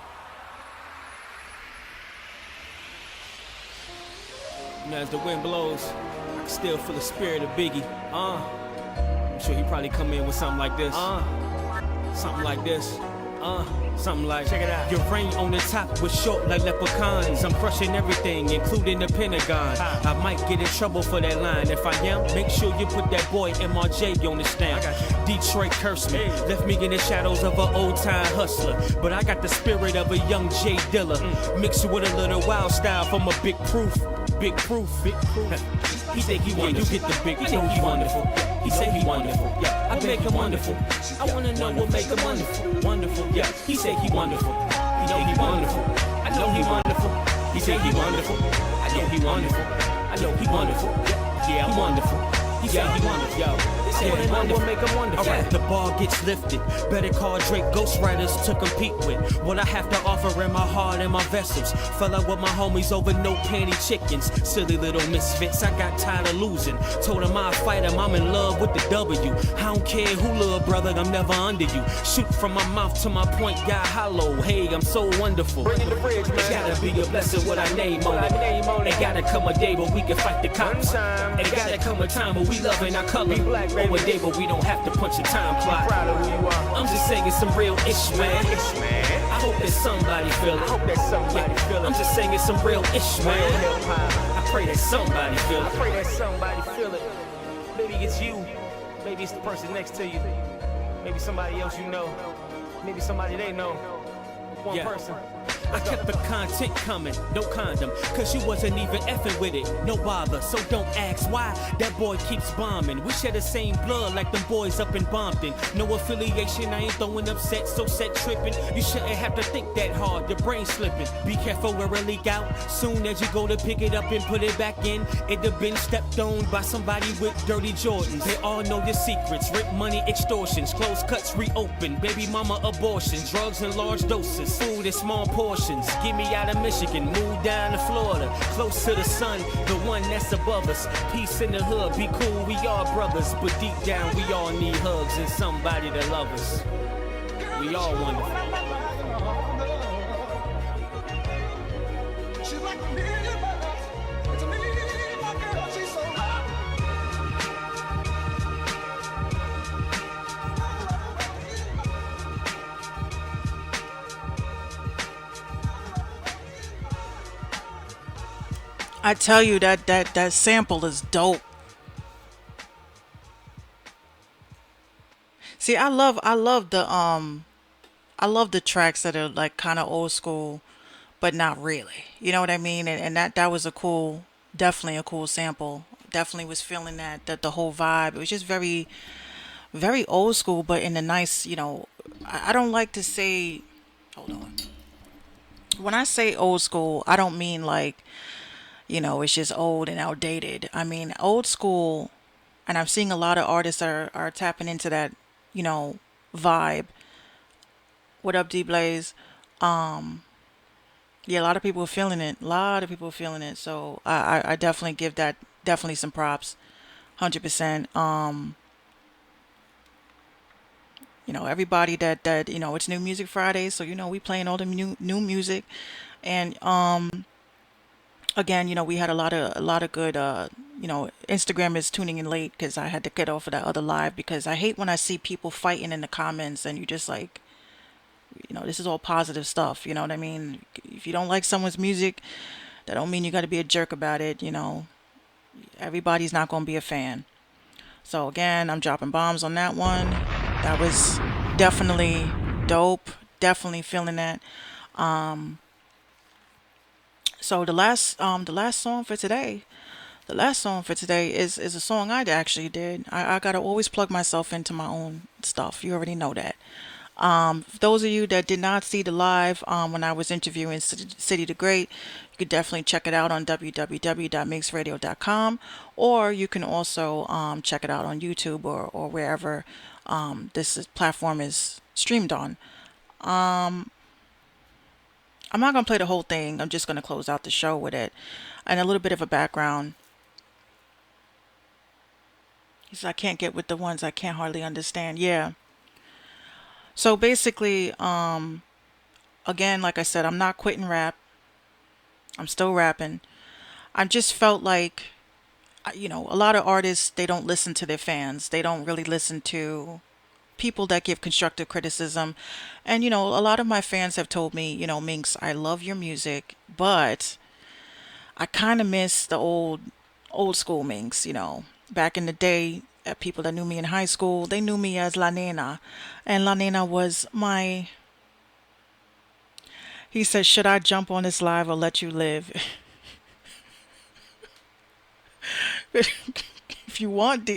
As the wind blows, I can still feel the spirit of Biggie. I'm sure he probably come in with something like this. Something like this. Something like, check it out. Your reign on the top was short like leprechauns. I'm crushing everything, including the Pentagon. I might get in trouble for that line. If I am, make sure you put that boy MRJ on the stamp. Detroit cursed me, left me in the shadows of an old time hustler. But I got the spirit of a young J Dilla, mixed with a little wild style from a big proof. Big proof, big proof. He think he wonderful. You get the big proof. He think he wonderful. He say he wonderful. Yeah, I make him wonderful. I wanna know what make him wonderful. Wonderful. Yeah, he say he wonderful. He know he wonderful. I know he wonderful. He say he wonderful. I know he wonderful. I know he wonderful. Yeah, I'm wonderful. He say he wonderful. Yo, I wanna know what make him wonderful. Alright, the bar gets lifted. Better call Drake ghostwriters to compete with what I have to offer in my heart and my vessels. Fell out with my homies over no panty chickens. Silly little misfits, I got tired of losing. Told him I'd fight him, I'm in love with the W. I don't care who, little brother, I'm never under you. Shoot from my mouth to my point, God hollow. Hey, I'm so wonderful. Bring the bridge, man. It gotta be a blessing with our name on it. It gotta come a day where we can fight the cops. It gotta come a time where we loving our color. Or a day where we don't have to punch a time clock. I'm just saying some real ish, man. I hope that somebody feel it. I'm just saying some real ish, man. I pray that somebody feel it. Maybe it's you. Maybe it's the person next to you. Maybe somebody else you know. Maybe somebody they know. One person. I kept the content coming, no condom, cause you wasn't even effing with it, no bother. So don't ask why that boy keeps bombing. We share the same blood like them boys up in Bompton. No affiliation, I ain't throwing up sets, so set tripping. You shouldn't have to think that hard, your brain slipping. Be careful where it leak out. Soon as you go to pick it up and put it back in, it'd have been stepped on by somebody with dirty Jordans. They all know your secrets, rip money extortions, close cuts reopen, baby mama abortions, drugs in large doses, food in small portions. Get me out of Michigan, move down to Florida, close to the sun, the one that's above us. Peace in the hood, be cool, we all brothers, but deep down we all need hugs and somebody to love us. We all wonderful. I tell you that sample is dope. See, I love the tracks that are like kind of old school, but not really. You know what I mean? And that was a cool, definitely a cool sample. Definitely was feeling that the whole vibe. It was just very old school, but in a nice, I don't like to say. Hold on. When I say old school, I don't mean like, it's just old and outdated. I mean old school, and I'm seeing a lot of artists are tapping into that, you know, vibe. What up, D Blaze? Yeah, a lot of people are feeling it. A lot of people are feeling it. So I definitely give that definitely some props. 100%. Everybody that it's New Music Friday, so we playing all the new music, and again, we had a lot of good. Instagram is tuning in late because I had to get off of that other live because I hate when I see people fighting in the comments and you just like, this is all positive stuff. You know what I mean? If you don't like someone's music, that don't mean you got to be a jerk about it. Everybody's not going to be a fan. So again, I'm dropping bombs on that one. That was definitely dope. Definitely feeling that. So the last song for today, is a song I actually did. I gotta always plug myself into my own stuff. You already know that. For those of you that did not see the live when I was interviewing City the Great, you could definitely check it out on www.mixradio.com, or you can also check it out on YouTube or wherever platform is streamed on. I'm not gonna play the whole thing. I'm just gonna close out the show with it and a little bit of a background. He said I can't get with the ones I can't hardly understand. Yeah. So basically, again, like I said, I'm not quitting rap. I'm still rapping. I just felt like, a lot of artists, they don't listen to their fans. They don't really listen to people that give constructive criticism. And, a lot of my fans have told me, Minx, I love your music, but I kind of miss the old school Minx, Back in the day, people that knew me in high school, they knew me as La Nena. And La Nena was my. He said, should I jump on this live or let you live? If you want,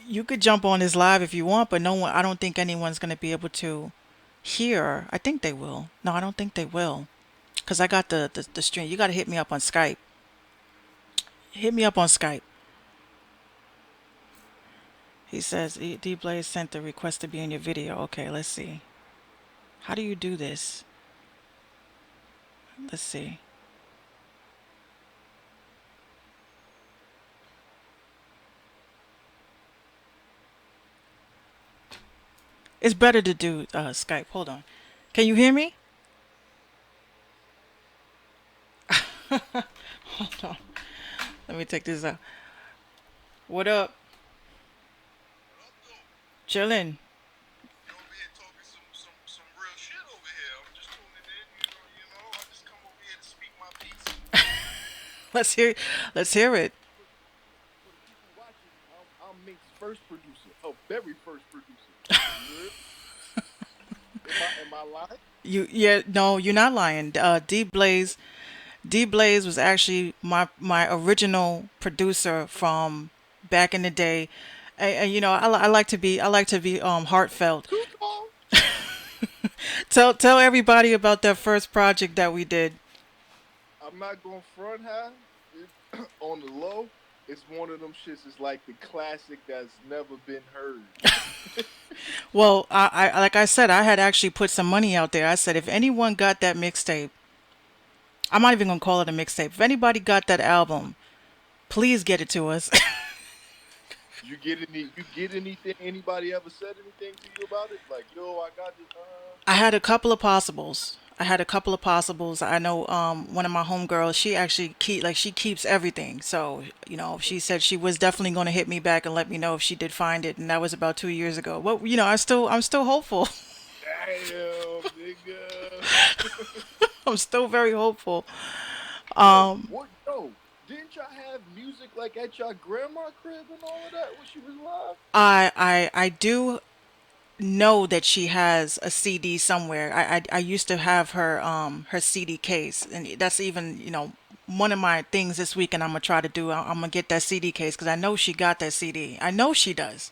you could jump on this live if you want, but no one, I don't think anyone's going to be able to hear. I think they will. No, I don't think they will. Because I got the stream. You got to hit me up on Skype. Hit me up on Skype. He says, D Blaze sent the request to be in your video. Okay, let's see. How do you do this? Let's see. It's better to do Skype. Hold on. Can you hear me? Hold on. Let me take this out. What up? Chillin'. Let's hear. Let's hear it. I'm Minx's first producer, very first producer. Am I lying? Yeah, no, you're not lying. D Blaze was actually my original producer from back in the day. And I like to be heartfelt. Tell everybody about that first project that we did. I'm not going front high. On the low, it's one of them shits. It's like the classic that's never been heard. Well, I like I said, I had actually put some money out there. I said if anyone got that mixtape, I'm not even gonna call it a mixtape. If anybody got that album, please get it to us. You get anything? Anybody ever said anything to you about it? Like, yo, I got this. I had a couple of possibles. I know one of my homegirls, she actually she keeps everything. So, she said she was definitely going to hit me back and let me know if she did find it, and that was about 2 years ago. Well, I'm still hopeful. Damn, nigga. I'm still very hopeful. What? Yo, didn't y'all have music like at your grandma crib and all of that when she was alive? I do know that she has a CD somewhere. I used to have her CD case, and that's even one of my things this weekend I'm gonna try to do. I'm gonna get that CD case because I know she got that CD. I know she does.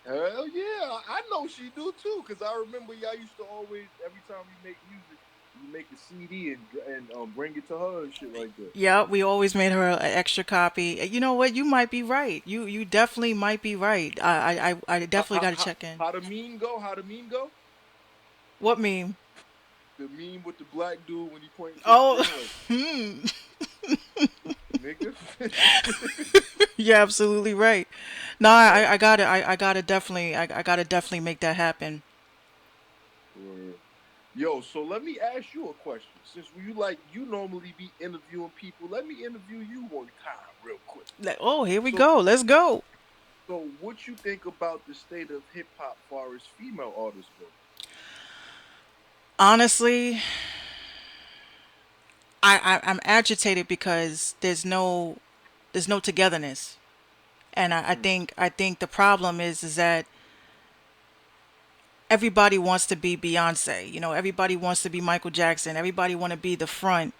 Hell yeah, I know she do too. Cause I remember y'all used to always every time we make music, you make a CD and bring it to her and shit like that. Yeah, we always made her an extra copy. You know what? You might be right. You definitely might be right. I How, definitely how, got to how, check in. how the meme go? How the meme go? What meme? The meme with the black dude when he pointing to the Oh, thing like hmm. nigga. You're absolutely right. No, I got it. I gotta definitely. I gotta definitely make that happen. Word. Yo, so let me ask you a question. Since you normally be interviewing people, let me interview you one time real quick. Oh, here we So go. Let's go. so what you think about the state of hip hop far as female artists go? Honestly, I'm agitated because there's no togetherness, and Mm. I think the problem is that everybody wants to be Beyonce. Everybody wants to be Michael Jackson. Everybody want to be the front.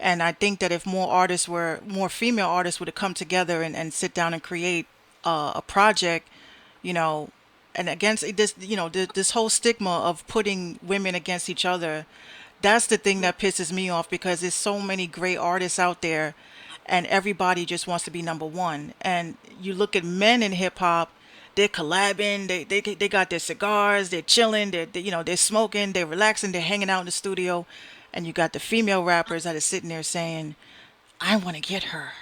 And I think that if more female artists would have come together and sit down and create a project, you know, and against this, this whole stigma of putting women against each other, that's the thing Right. that pisses me off because there's so many great artists out there and everybody just wants to be number one. And you look at men in hip hop, they're collabing, they got their cigars, they're chilling, they're smoking, they're relaxing, they're hanging out in the studio, and you got the female rappers that are sitting there saying, "I want to get her."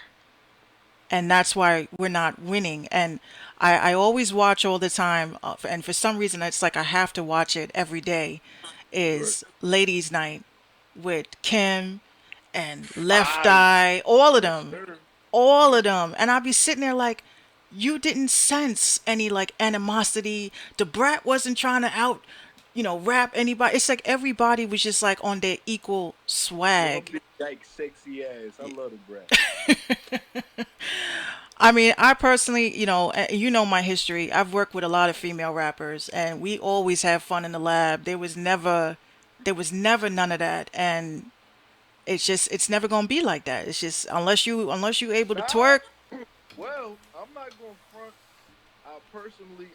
And that's why we're not winning. And I always watch all the time, and for some reason it's like I have to watch it every day. Right. Is Ladies Night with Kim and Left I Eye, yes sir. all of them, and I'll be sitting there like, you didn't sense any like animosity. The Brat wasn't trying to rap anybody. It's like everybody was just like on their equal With her swag. big dyke sexy ass. I love the brat. I mean, I personally, you know my history. I've worked with a lot of female rappers, and we always have fun in the lab. There was never none of that, and it's never gonna be like that. It's just unless you able to Nah. twerk. Well, I'm not going front. I personally,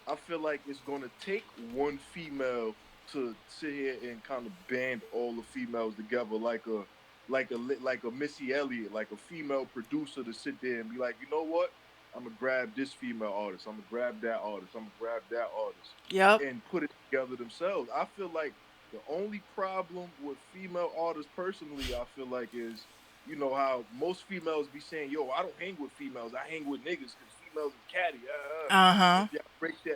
I feel like it's gonna take one female to sit here and kind of band all the females together, like a Missy Elliott, like a female producer to sit there and be like, you know what? I'm gonna grab this female artist. I'm gonna grab that artist. I'm gonna grab that artist, Yep. and put it together themselves. I feel like the only problem with female artists, personally, I feel like is how most females be saying, "Yo, I don't hang with females. I hang with niggas because females is catty." Uh huh.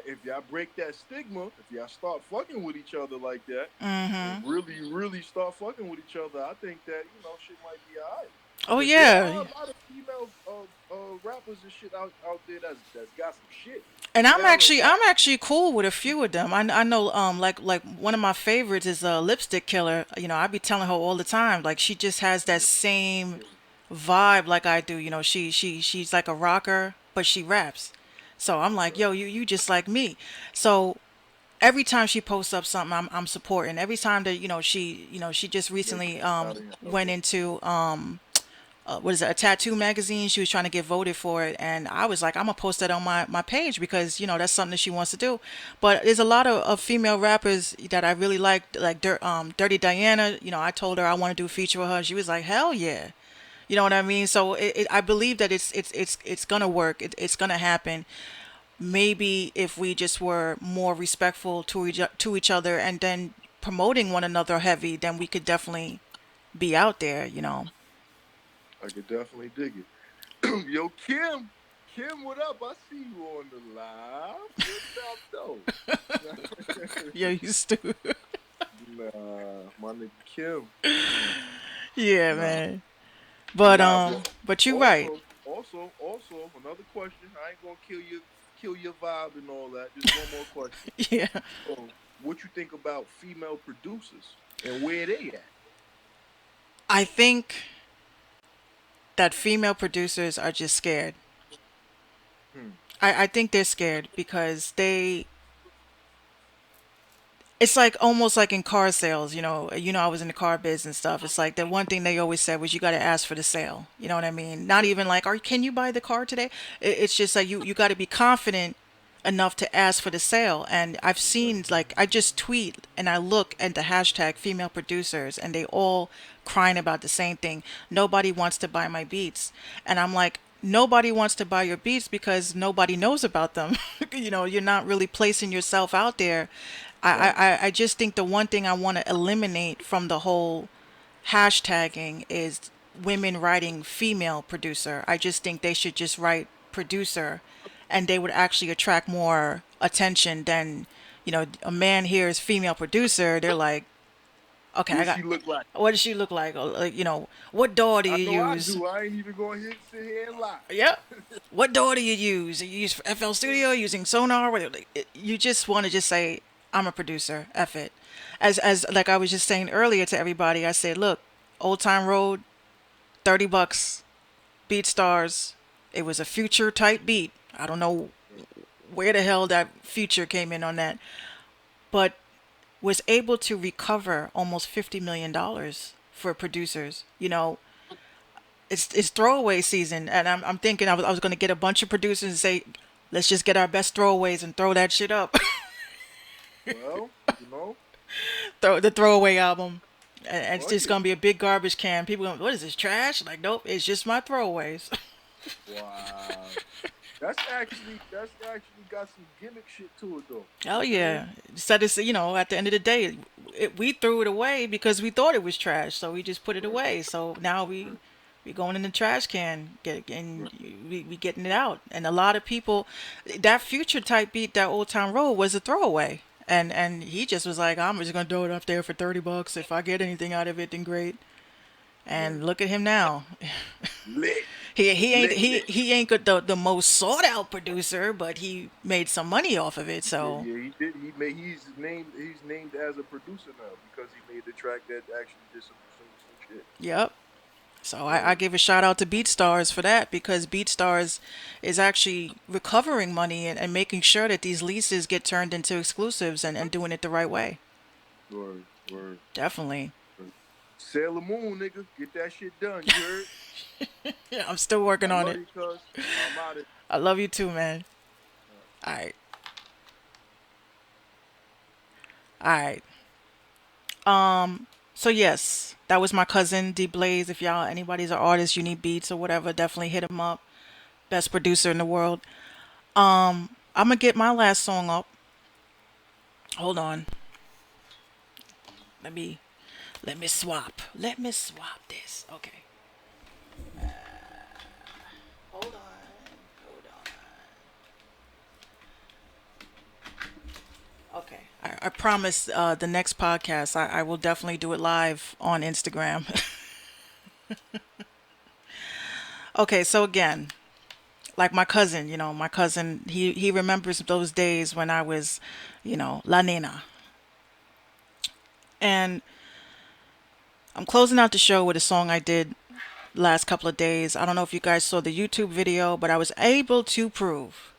If y'all break that stigma, if y'all start fucking with each other like that, and Mhm. really, really start fucking with each other, I think that shit might be alright. Oh Cause there yeah. are a lot of female rappers and shit out there that's got some shit. And Hell, I'm actually cool with a few of them. I know like one of my favorites is Lipstick Killer. I be telling her all the time like she just has that same vibe like I do. She's like a rocker but she raps. So I'm like, "Yo, you just like me." So every time she posts up something, I'm supporting. Every time that she just Megan recently Thee Stallion. went Okay. into what is it, a tattoo magazine. She was trying to get voted for it, and I was like, I'm gonna post that on my page because that's something that she wants to do. But there's a lot of female rappers that I really like Dirty Diana. I told her I want to do a feature with her. She was like, hell yeah. You know what I mean? So I believe that it's gonna work. It's gonna happen. Maybe if we just were more respectful to each other and then promoting one another heavy, then we could definitely be out there. I could definitely dig it. Yo, Kim. Kim, what up? I see you on the live. What's up, though? Yeah, you stupid. Nah, my nigga Kim. Yeah, Nah, man. But nah, but you right. also, another question. I ain't gonna kill your vibe and all that. Just one more question. Yeah. What you think about female producers and where they at? I think that female producers are just scared. Hmm. I think they're scared because it's like almost like in car sales, I was in the car biz and stuff. It's like the one thing they always said was you got to ask for the sale. You know what I mean? Not even like, can you buy the car today? It's just like you got to be confident enough to ask for the sale. And I've seen, like, I just tweet and I look at the hashtag female producers and they all crying about the same thing. Nobody wants to buy my beats. And I'm like, nobody wants to buy your beats because nobody knows about them. You're not really placing yourself out there. Right. I just think the one thing I want to eliminate from the whole hashtagging is women writing female producer. I just think they should just write producer and they would actually attract more attention than, a man hears female producer, they're like, okay, What she look like? what does she look like? Or, like, what door do I you know I use? do. I ain't even going to sit here and lie. Yep. What door do you use? You use FL Studio, using Sonar? You just want to just say, I'm a producer. F it. As like I was just saying earlier to everybody, I said, look, Old Time Road, $30, Beat Stars. It was a future type beat. I don't know where the hell that future came in on that, but was able to recover almost $50 million for producers. It's throwaway season, and I'm thinking I was going to get a bunch of producers and say, let's just get our best throwaways and throw that shit up. Well, Throw the throwaway album, and it's fuck just it. gonna be a big garbage can. People going, what is this, trash? Like, nope, it's just my throwaways. Wow. That's actually got some gimmick shit to it though. Hell yeah. Said it's, at the end of the day, we threw it away because we thought it was trash, so we just put it Right. away. So now we going in the trash can, and Right. we getting it out. And a lot of people, that future type beat, that Old Town Road was a throwaway. And he just was like, I'm just gonna throw it up there for $30. If I get anything out of it, then great. Right. And look at him now. Lit. He ain't Lit, he lit. he ain't the most sought out producer, but he made some money off of it. Yeah, So yeah, he did. He's named as a producer now because he made the track that actually did some shit. yep. So I Right. give a shout out to BeatStars for that because BeatStars is actually recovering money and making sure that these leases get turned into exclusives and doing it the right way. Word. Definitely. Sailor Moon, nigga, get that shit done. You heard? Yeah, I'm still working I on love it. you, cuz. I'm out of. I love you too, man. All right. All right. So yes, that was my cousin D Blaze. If y'all anybody's an artist, you need beats or whatever, definitely hit him up. Best producer in the world. I'm gonna get my last song up. Hold on. Let me let me swap. Let me swap this. Okay. Hold on. Hold on. Okay. I promise the next podcast I will definitely do it live on Instagram. Okay, so again, like my cousin, he remembers those days when I was, La Nena. And I'm closing out the show with a song I did last couple of days. I don't know if you guys saw the YouTube video, but I was able to prove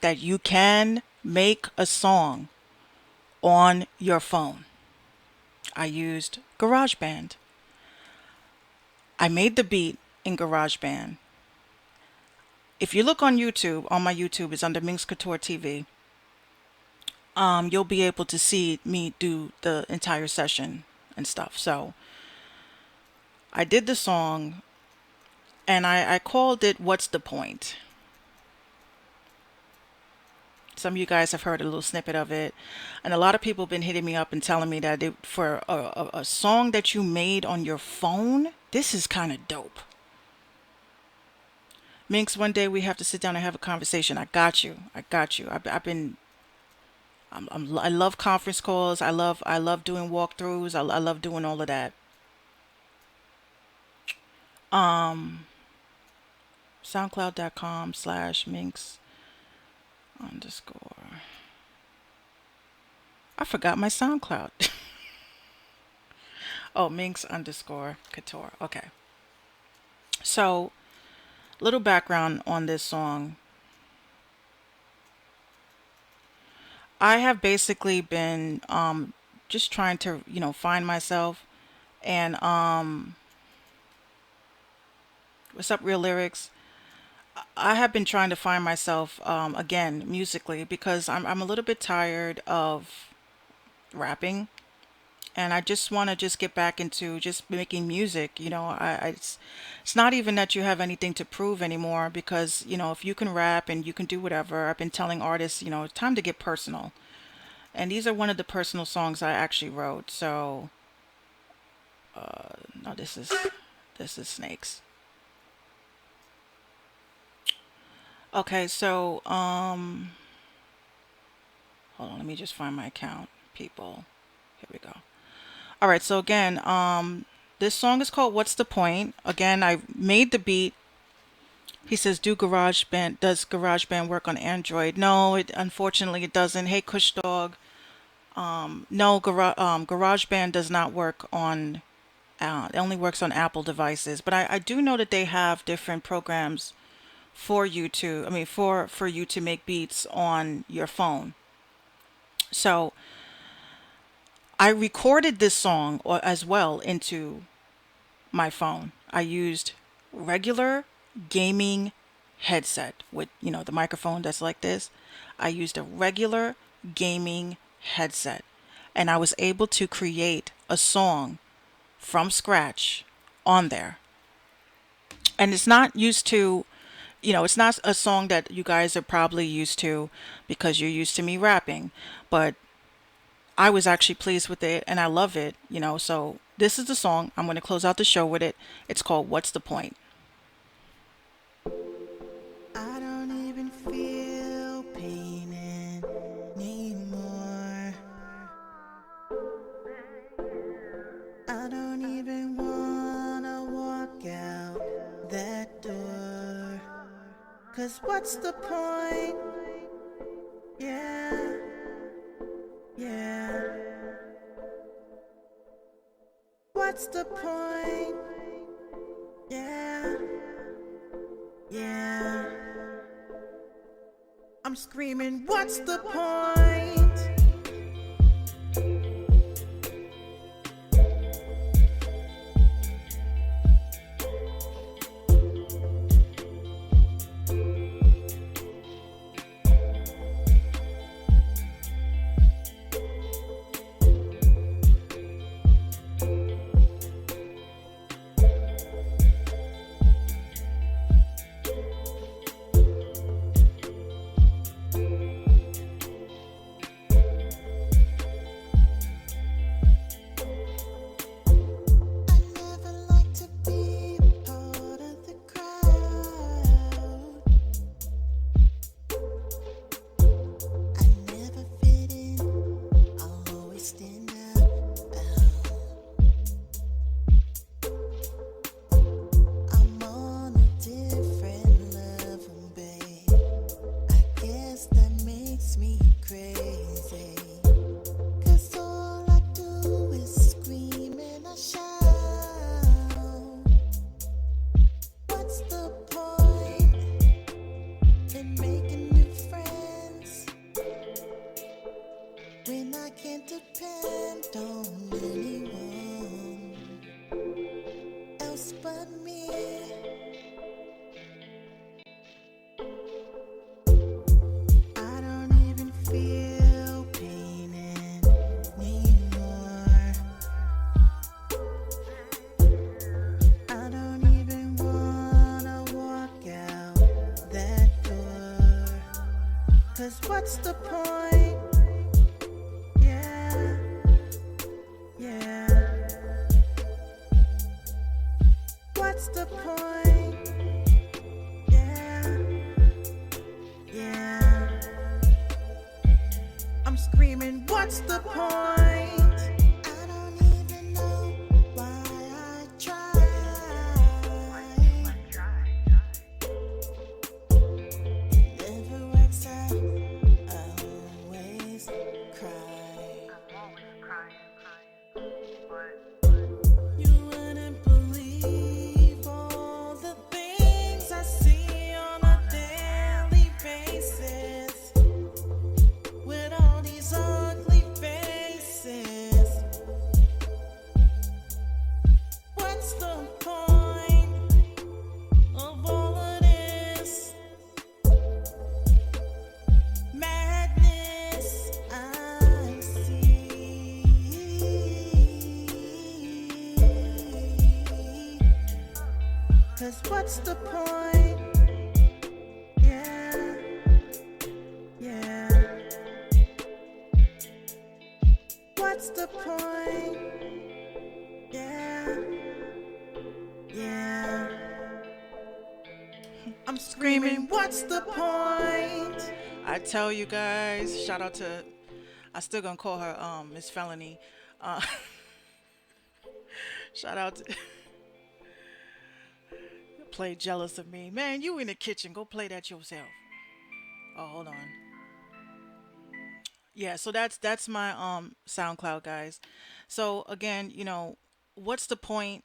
that you can make a song on your phone. I used GarageBand. I made the beat in GarageBand. If you look on YouTube, on my YouTube, it's under Minx Couture TV. You'll be able to see me do the entire session and stuff. So I did the song and I called it What's the Point? Some of you guys have heard a little snippet of it. And a lot of people have been hitting me up and telling me that for a song that you made on your phone, this is kind of dope. Minx, one day we have to sit down and have a conversation. I got you. I've been I love conference calls. I love doing walkthroughs. I love doing all of that. SoundCloud.com/Minx underscore. I forgot my SoundCloud. Oh, Minx underscore Couture. Okay. So, little background on this song. I have basically been just trying to, find myself. And what's up, Real Lyrics? I have been trying to find myself again musically because I'm a little bit tired of rapping, and I just want to just get back into just making music. It's not even that you have anything to prove anymore because if you can rap and you can do whatever. I've been telling artists, it's time to get personal, and these are one of the personal songs I actually wrote. So no, this is Snakes. Okay, so hold on, let me just find my account, people. Here we go. All right, so again, this song is called "What's the Point?" Again, I made the beat. He says, does GarageBand work on Android?" No, unfortunately it doesn't. Hey, Kush Dog. No, GarageBand does not work on. It only works on Apple devices. But I do know that they have different programs for you to, I mean, for you to make beats on your phone. So I recorded this song as well into my phone. I used regular gaming headset with, the microphone that's like this. I used a regular gaming headset, and I was able to create a song from scratch on there. And it's not used to, it's not a song that you guys are probably used to because you're used to me rapping, but I was actually pleased with it and I love it, so this is the song. I'm going to close out the show with it. It's called "What's the Point?" I don't even feel pain anymore. I don't even wanna walk out that door. 'Cause what's the point? Yeah, yeah. What's the point? Yeah, yeah. I'm screaming, what's the point? What's the point? Yeah, yeah. What's the point? Yeah, yeah. I'm screaming, what's the point? I don't even know why I try. It never works out. You wouldn't believe all the says, what's the point? Yeah, yeah. What's the point? Yeah, yeah. I'm screaming, what's the point? I tell you guys, shout out to, I still gonna call her Miss Felony. Uh, shout out to play jealous of me. Man, you in the kitchen, go play that yourself. Oh, hold on. Yeah, so that's my SoundCloud guys. So again, what's the point?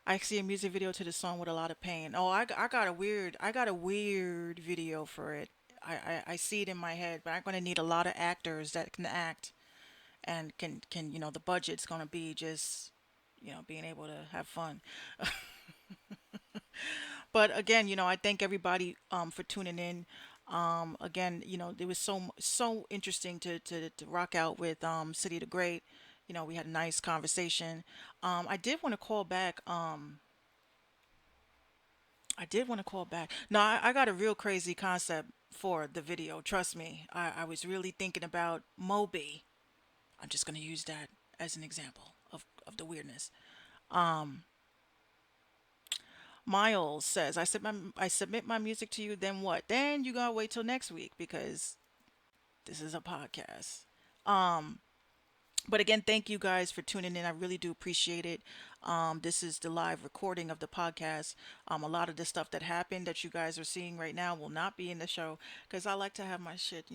I see a music video to the song with a lot of pain. Oh, I got a weird video for it. I see it in my head, but I'm gonna need a lot of actors that can act and can the budget's gonna be just being able to have fun. But again, I thank everybody for tuning in. Again, it was so interesting to rock out with City the Great. We had a nice conversation. I did want to call back. I did want to call back. No, I got a real crazy concept for the video. Trust me. I was really thinking about Moby. I'm just gonna use that as an example of the weirdness. Um, Miles says, I submit my music to you, then what? Then you gotta wait till next week because this is a podcast. Um, but again, thank you guys for tuning in. I really do appreciate it. This is the live recording of the podcast. A lot of the stuff that happened that you guys are seeing right now will not be in the show because I like to have my shit,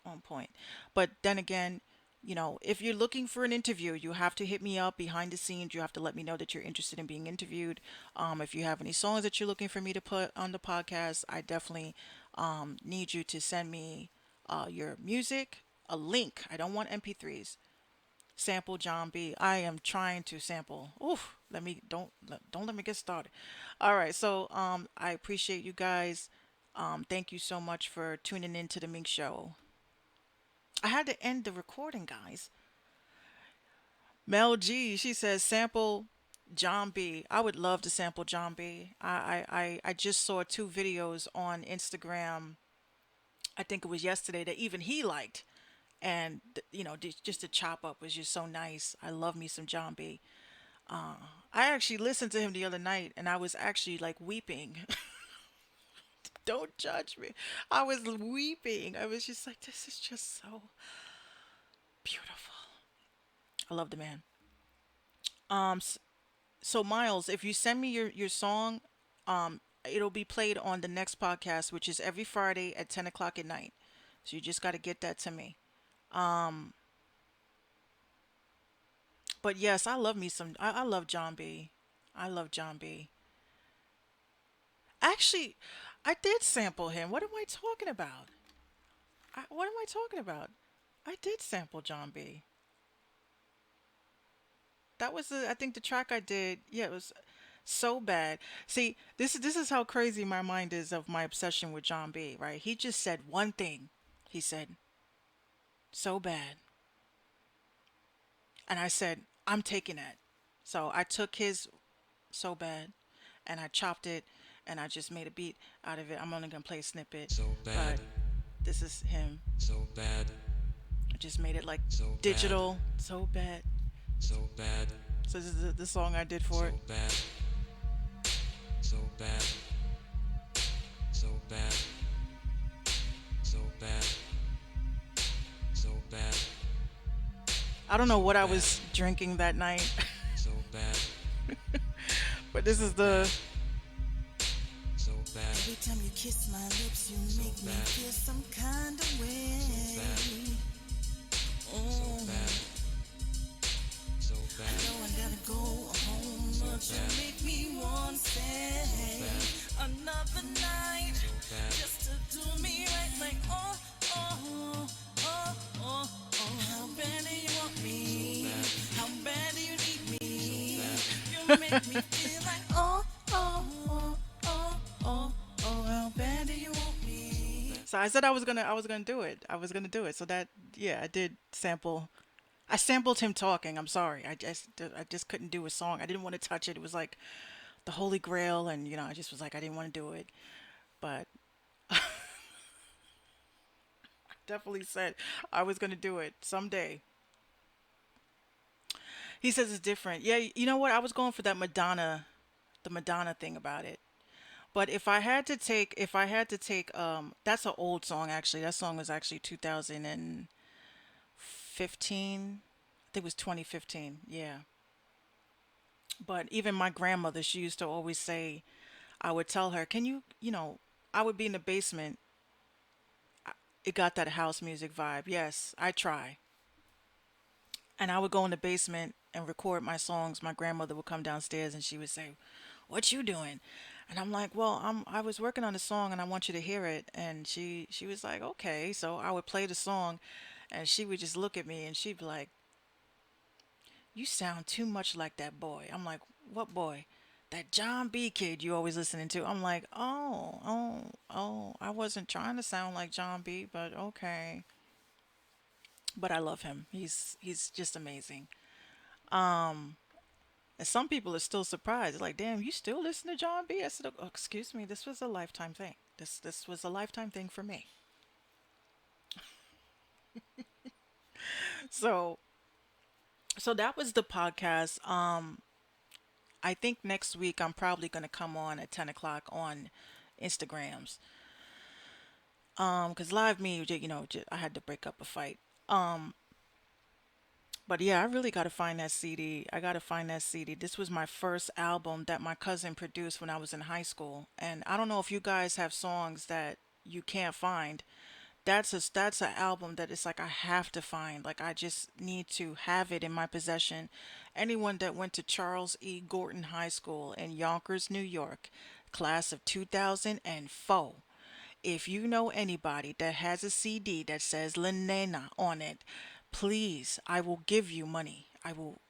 on point. But then again, if you're looking for an interview, you have to hit me up behind the scenes. You have to let me know that you're interested in being interviewed. If you have any songs that you're looking for me to put on the podcast, I definitely need you to send me your music, a link. I don't want MP3s. Sample John B. I am trying to sample. Oof. Don't let me get started. All right. So I appreciate you guys. Thank you so much for tuning in to the Mink Show. I had to end the recording, guys. Mel G, she says sample John B. I would love to sample John B. I just saw two videos on Instagram. I think it was yesterday that even he liked. And just the chop up was just so nice. I love me some John B. I actually listened to him the other night and I was actually like weeping. Don't judge me. I was weeping. I was just like, this is just so beautiful. I love the man. So Miles, if you send me your song, it'll be played on the next podcast, which is every Friday at 10 o'clock at night. So you just got to get that to me. Um, but yes, I love me some. I love John B. I love John B. Actually, I did sample him. What am I talking about? What am I talking about? I did sample John B. That was I think the track I did. Yeah, it was so bad. See, this is how crazy my mind is of my obsession with John B. Right? He just said one thing. He said, "So bad," and I said, "I'm taking that." So I took his "So bad" and I chopped it and I just made a beat out of it. I'm only gonna play a snippet, So but bad, this is him. so bad, I just made it like so digital, so bad. so bad, So this is the song I did for it. so bad, so bad, so bad, so bad, so bad, I don't know what I was drinking that night, so bad, but this is the. so bad, Every time you kiss my lips, you make me feel some kind of way. so bad, so I bad, know I gotta go home, but you make me want to stay another night just to do me right. Like oh, oh, oh, oh, oh, how bad do you want me? How bad do you need me? You make me feel like oh, oh, oh, oh, oh, oh, how bad do you want me? So I said I was gonna do it. I was gonna do it. So that yeah, I did sample. I sampled him talking. I'm sorry. I just couldn't do a song. I didn't want to touch it. It was like the Holy Grail, and I just was like, I didn't want to do it, but definitely said I was gonna do it someday. He says it's different. Yeah, you know what? I was going for that Madonna, the Madonna thing about it. But if I had to take, that's an old song actually. That song was actually 2015. I think it was 2015. Yeah. But even my grandmother, she used to always say, I would tell her, can I would be in the basement. It got that house music vibe. Yes, I try. And I would go in the basement and record my songs. My grandmother would come downstairs and she would say, "What you doing?" And I'm like, "Well, I was working on a song and I want you to hear it." And she was like, "Okay." So I would play the song and she would just look at me and she'd be like, "You sound too much like that boy." I'm like, "What boy?" "That John B kid you always listening to." I'm like, "Oh, oh, oh, I wasn't trying to sound like John B, but okay." But I love him. He's just amazing. And some people are still surprised. Like, damn, you still listen to John B? I said, oh, excuse me, this was a lifetime thing. This was a lifetime thing for me. So so that was the podcast. I think next week I'm probably gonna come on at 10 o'clock on Instagrams. Cause live me, I had to break up a fight. Um, But yeah, I really got to find that CD. I got to find that CD. This was my first album that my cousin produced when I was in high school. And I don't know if you guys have songs that you can't find. That's an album that it's like I have to find. Like I just need to have it in my possession. Anyone that went to Charles E. Gorton High School in Yonkers, New York, class of 2004. If you know anybody that has a CD that says Lenena on it, please, I will give you money. I will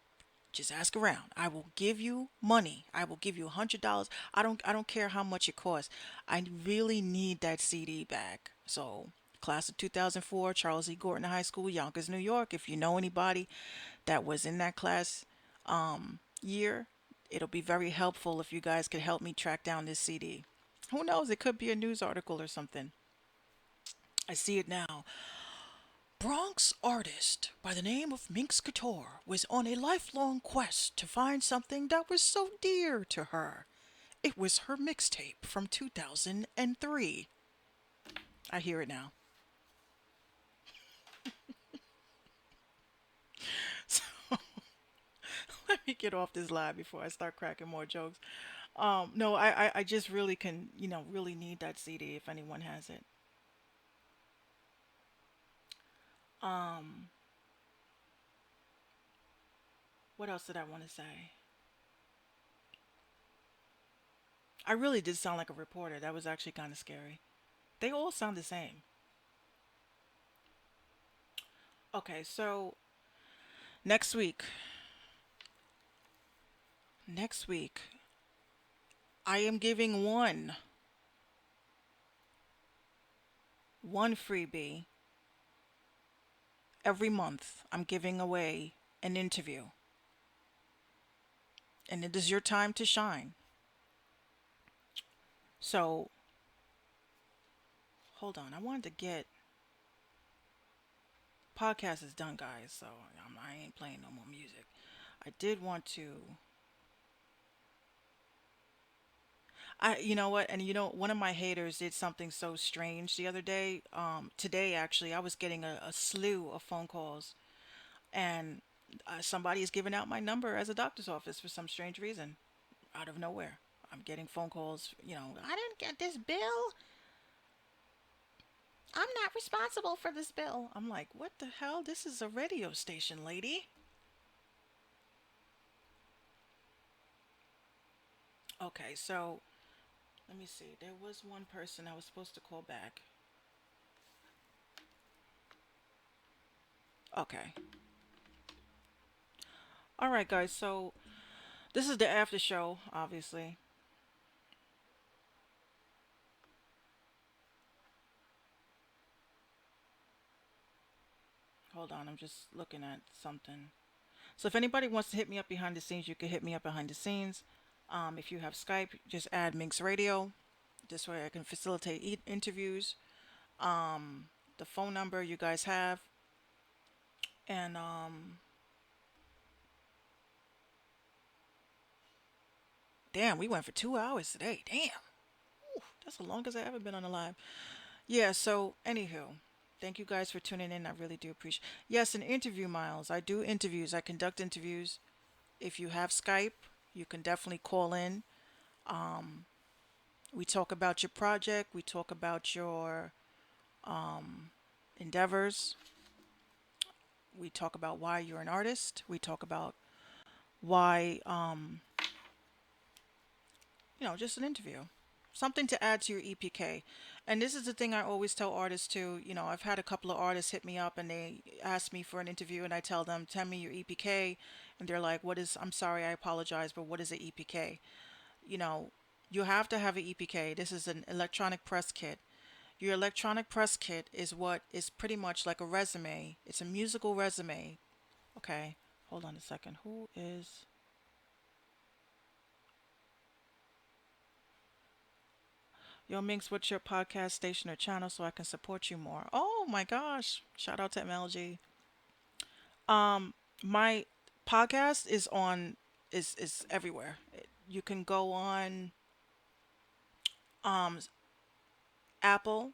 just ask around. I will give you money. I will give you $100. I don't care how much it costs. I really need that CD back. So, class of 2004, Charles E. Gorton High School, Yonkers, New York. If you know anybody that was in that class year, it'll be very helpful if you guys could help me track down this CD. Who knows? It could be a news article or something. I see it now. Bronx artist by the name of Minx Couture was on a lifelong quest to find something that was so dear to her. It was her mixtape from 2003. I hear it now. So let me get off this live before I start cracking more jokes. No, I just really can, really need that CD if anyone has it. Um, what else did I want to say? I really did sound like a reporter. That was actually kind of scary. They all sound the same. Okay, so next week, next week, I am giving one freebie every month. I'm giving away an interview, and it is your time to shine. So, hold on. I wanted to get podcast is done, guys. So I ain't playing no more music. I did want to. You know what? And one of my haters did something so strange the other day. Today actually, I was getting a slew of phone calls, and somebody is giving out my number as a doctor's office for some strange reason, out of nowhere. I'm getting phone calls. I didn't get this bill. I'm not responsible for this bill. I'm like, what the hell? This is a radio station, lady. Okay, so let me see. There was one person I was supposed to call back. Okay. All right, guys. So this is the after show, obviously. Hold on, I'm just looking at something. So if anybody wants to hit me up behind the scenes, you can hit me up behind the scenes. If you have Skype, just add Minx Radio. This way I can facilitate interviews. The phone number you guys have. And damn, we went for 2 hours today. Damn. That's the longest I've ever been on a live. Yeah, so anywho, thank you guys for tuning in. I really do appreciate. Yes, an interview, Miles. I do interviews. I conduct interviews. If you have Skype, you can definitely call in. Um, we talk about your project. We talk about your endeavors. We talk about why you're an artist. We talk about why, just an interview. Something to add to your EPK. And this is the thing I always tell artists too. I've had a couple of artists hit me up and they ask me for an interview and I tell them, tell me your EPK. And they're like, I'm sorry, I apologize, but what is an EPK? You know, you have to have an EPK. This is an electronic press kit. Your electronic press kit is what is pretty much like a resume. It's a musical resume. Okay, hold on a second. Who is. Yo, Minx, what's your podcast station or channel so I can support you more? Oh my gosh. Shout out to MLG. My podcast is is everywhere. You can go on um Apple.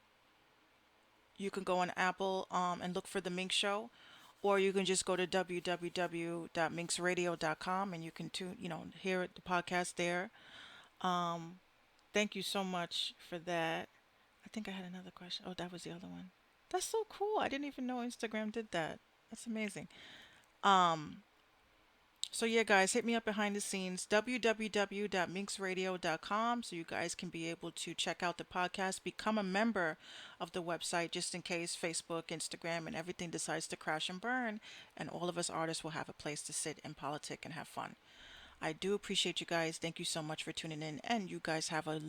You can go on Apple and look for the Minx Show, or you can just go to www.minxradio.com and you can hear the podcast there. Thank you so much for that. I think I had another question. Oh, that was the other one. That's so cool. I didn't even know Instagram did that. That's amazing. Um, so yeah, guys, hit me up behind the scenes, www.minxradio.com, so you guys can be able to check out the podcast, become a member of the website, just in case Facebook, Instagram, and everything decides to crash and burn, and all of us artists will have a place to sit and politic and have fun. I do appreciate you guys. Thank you so much for tuning in, and you guys have a lovely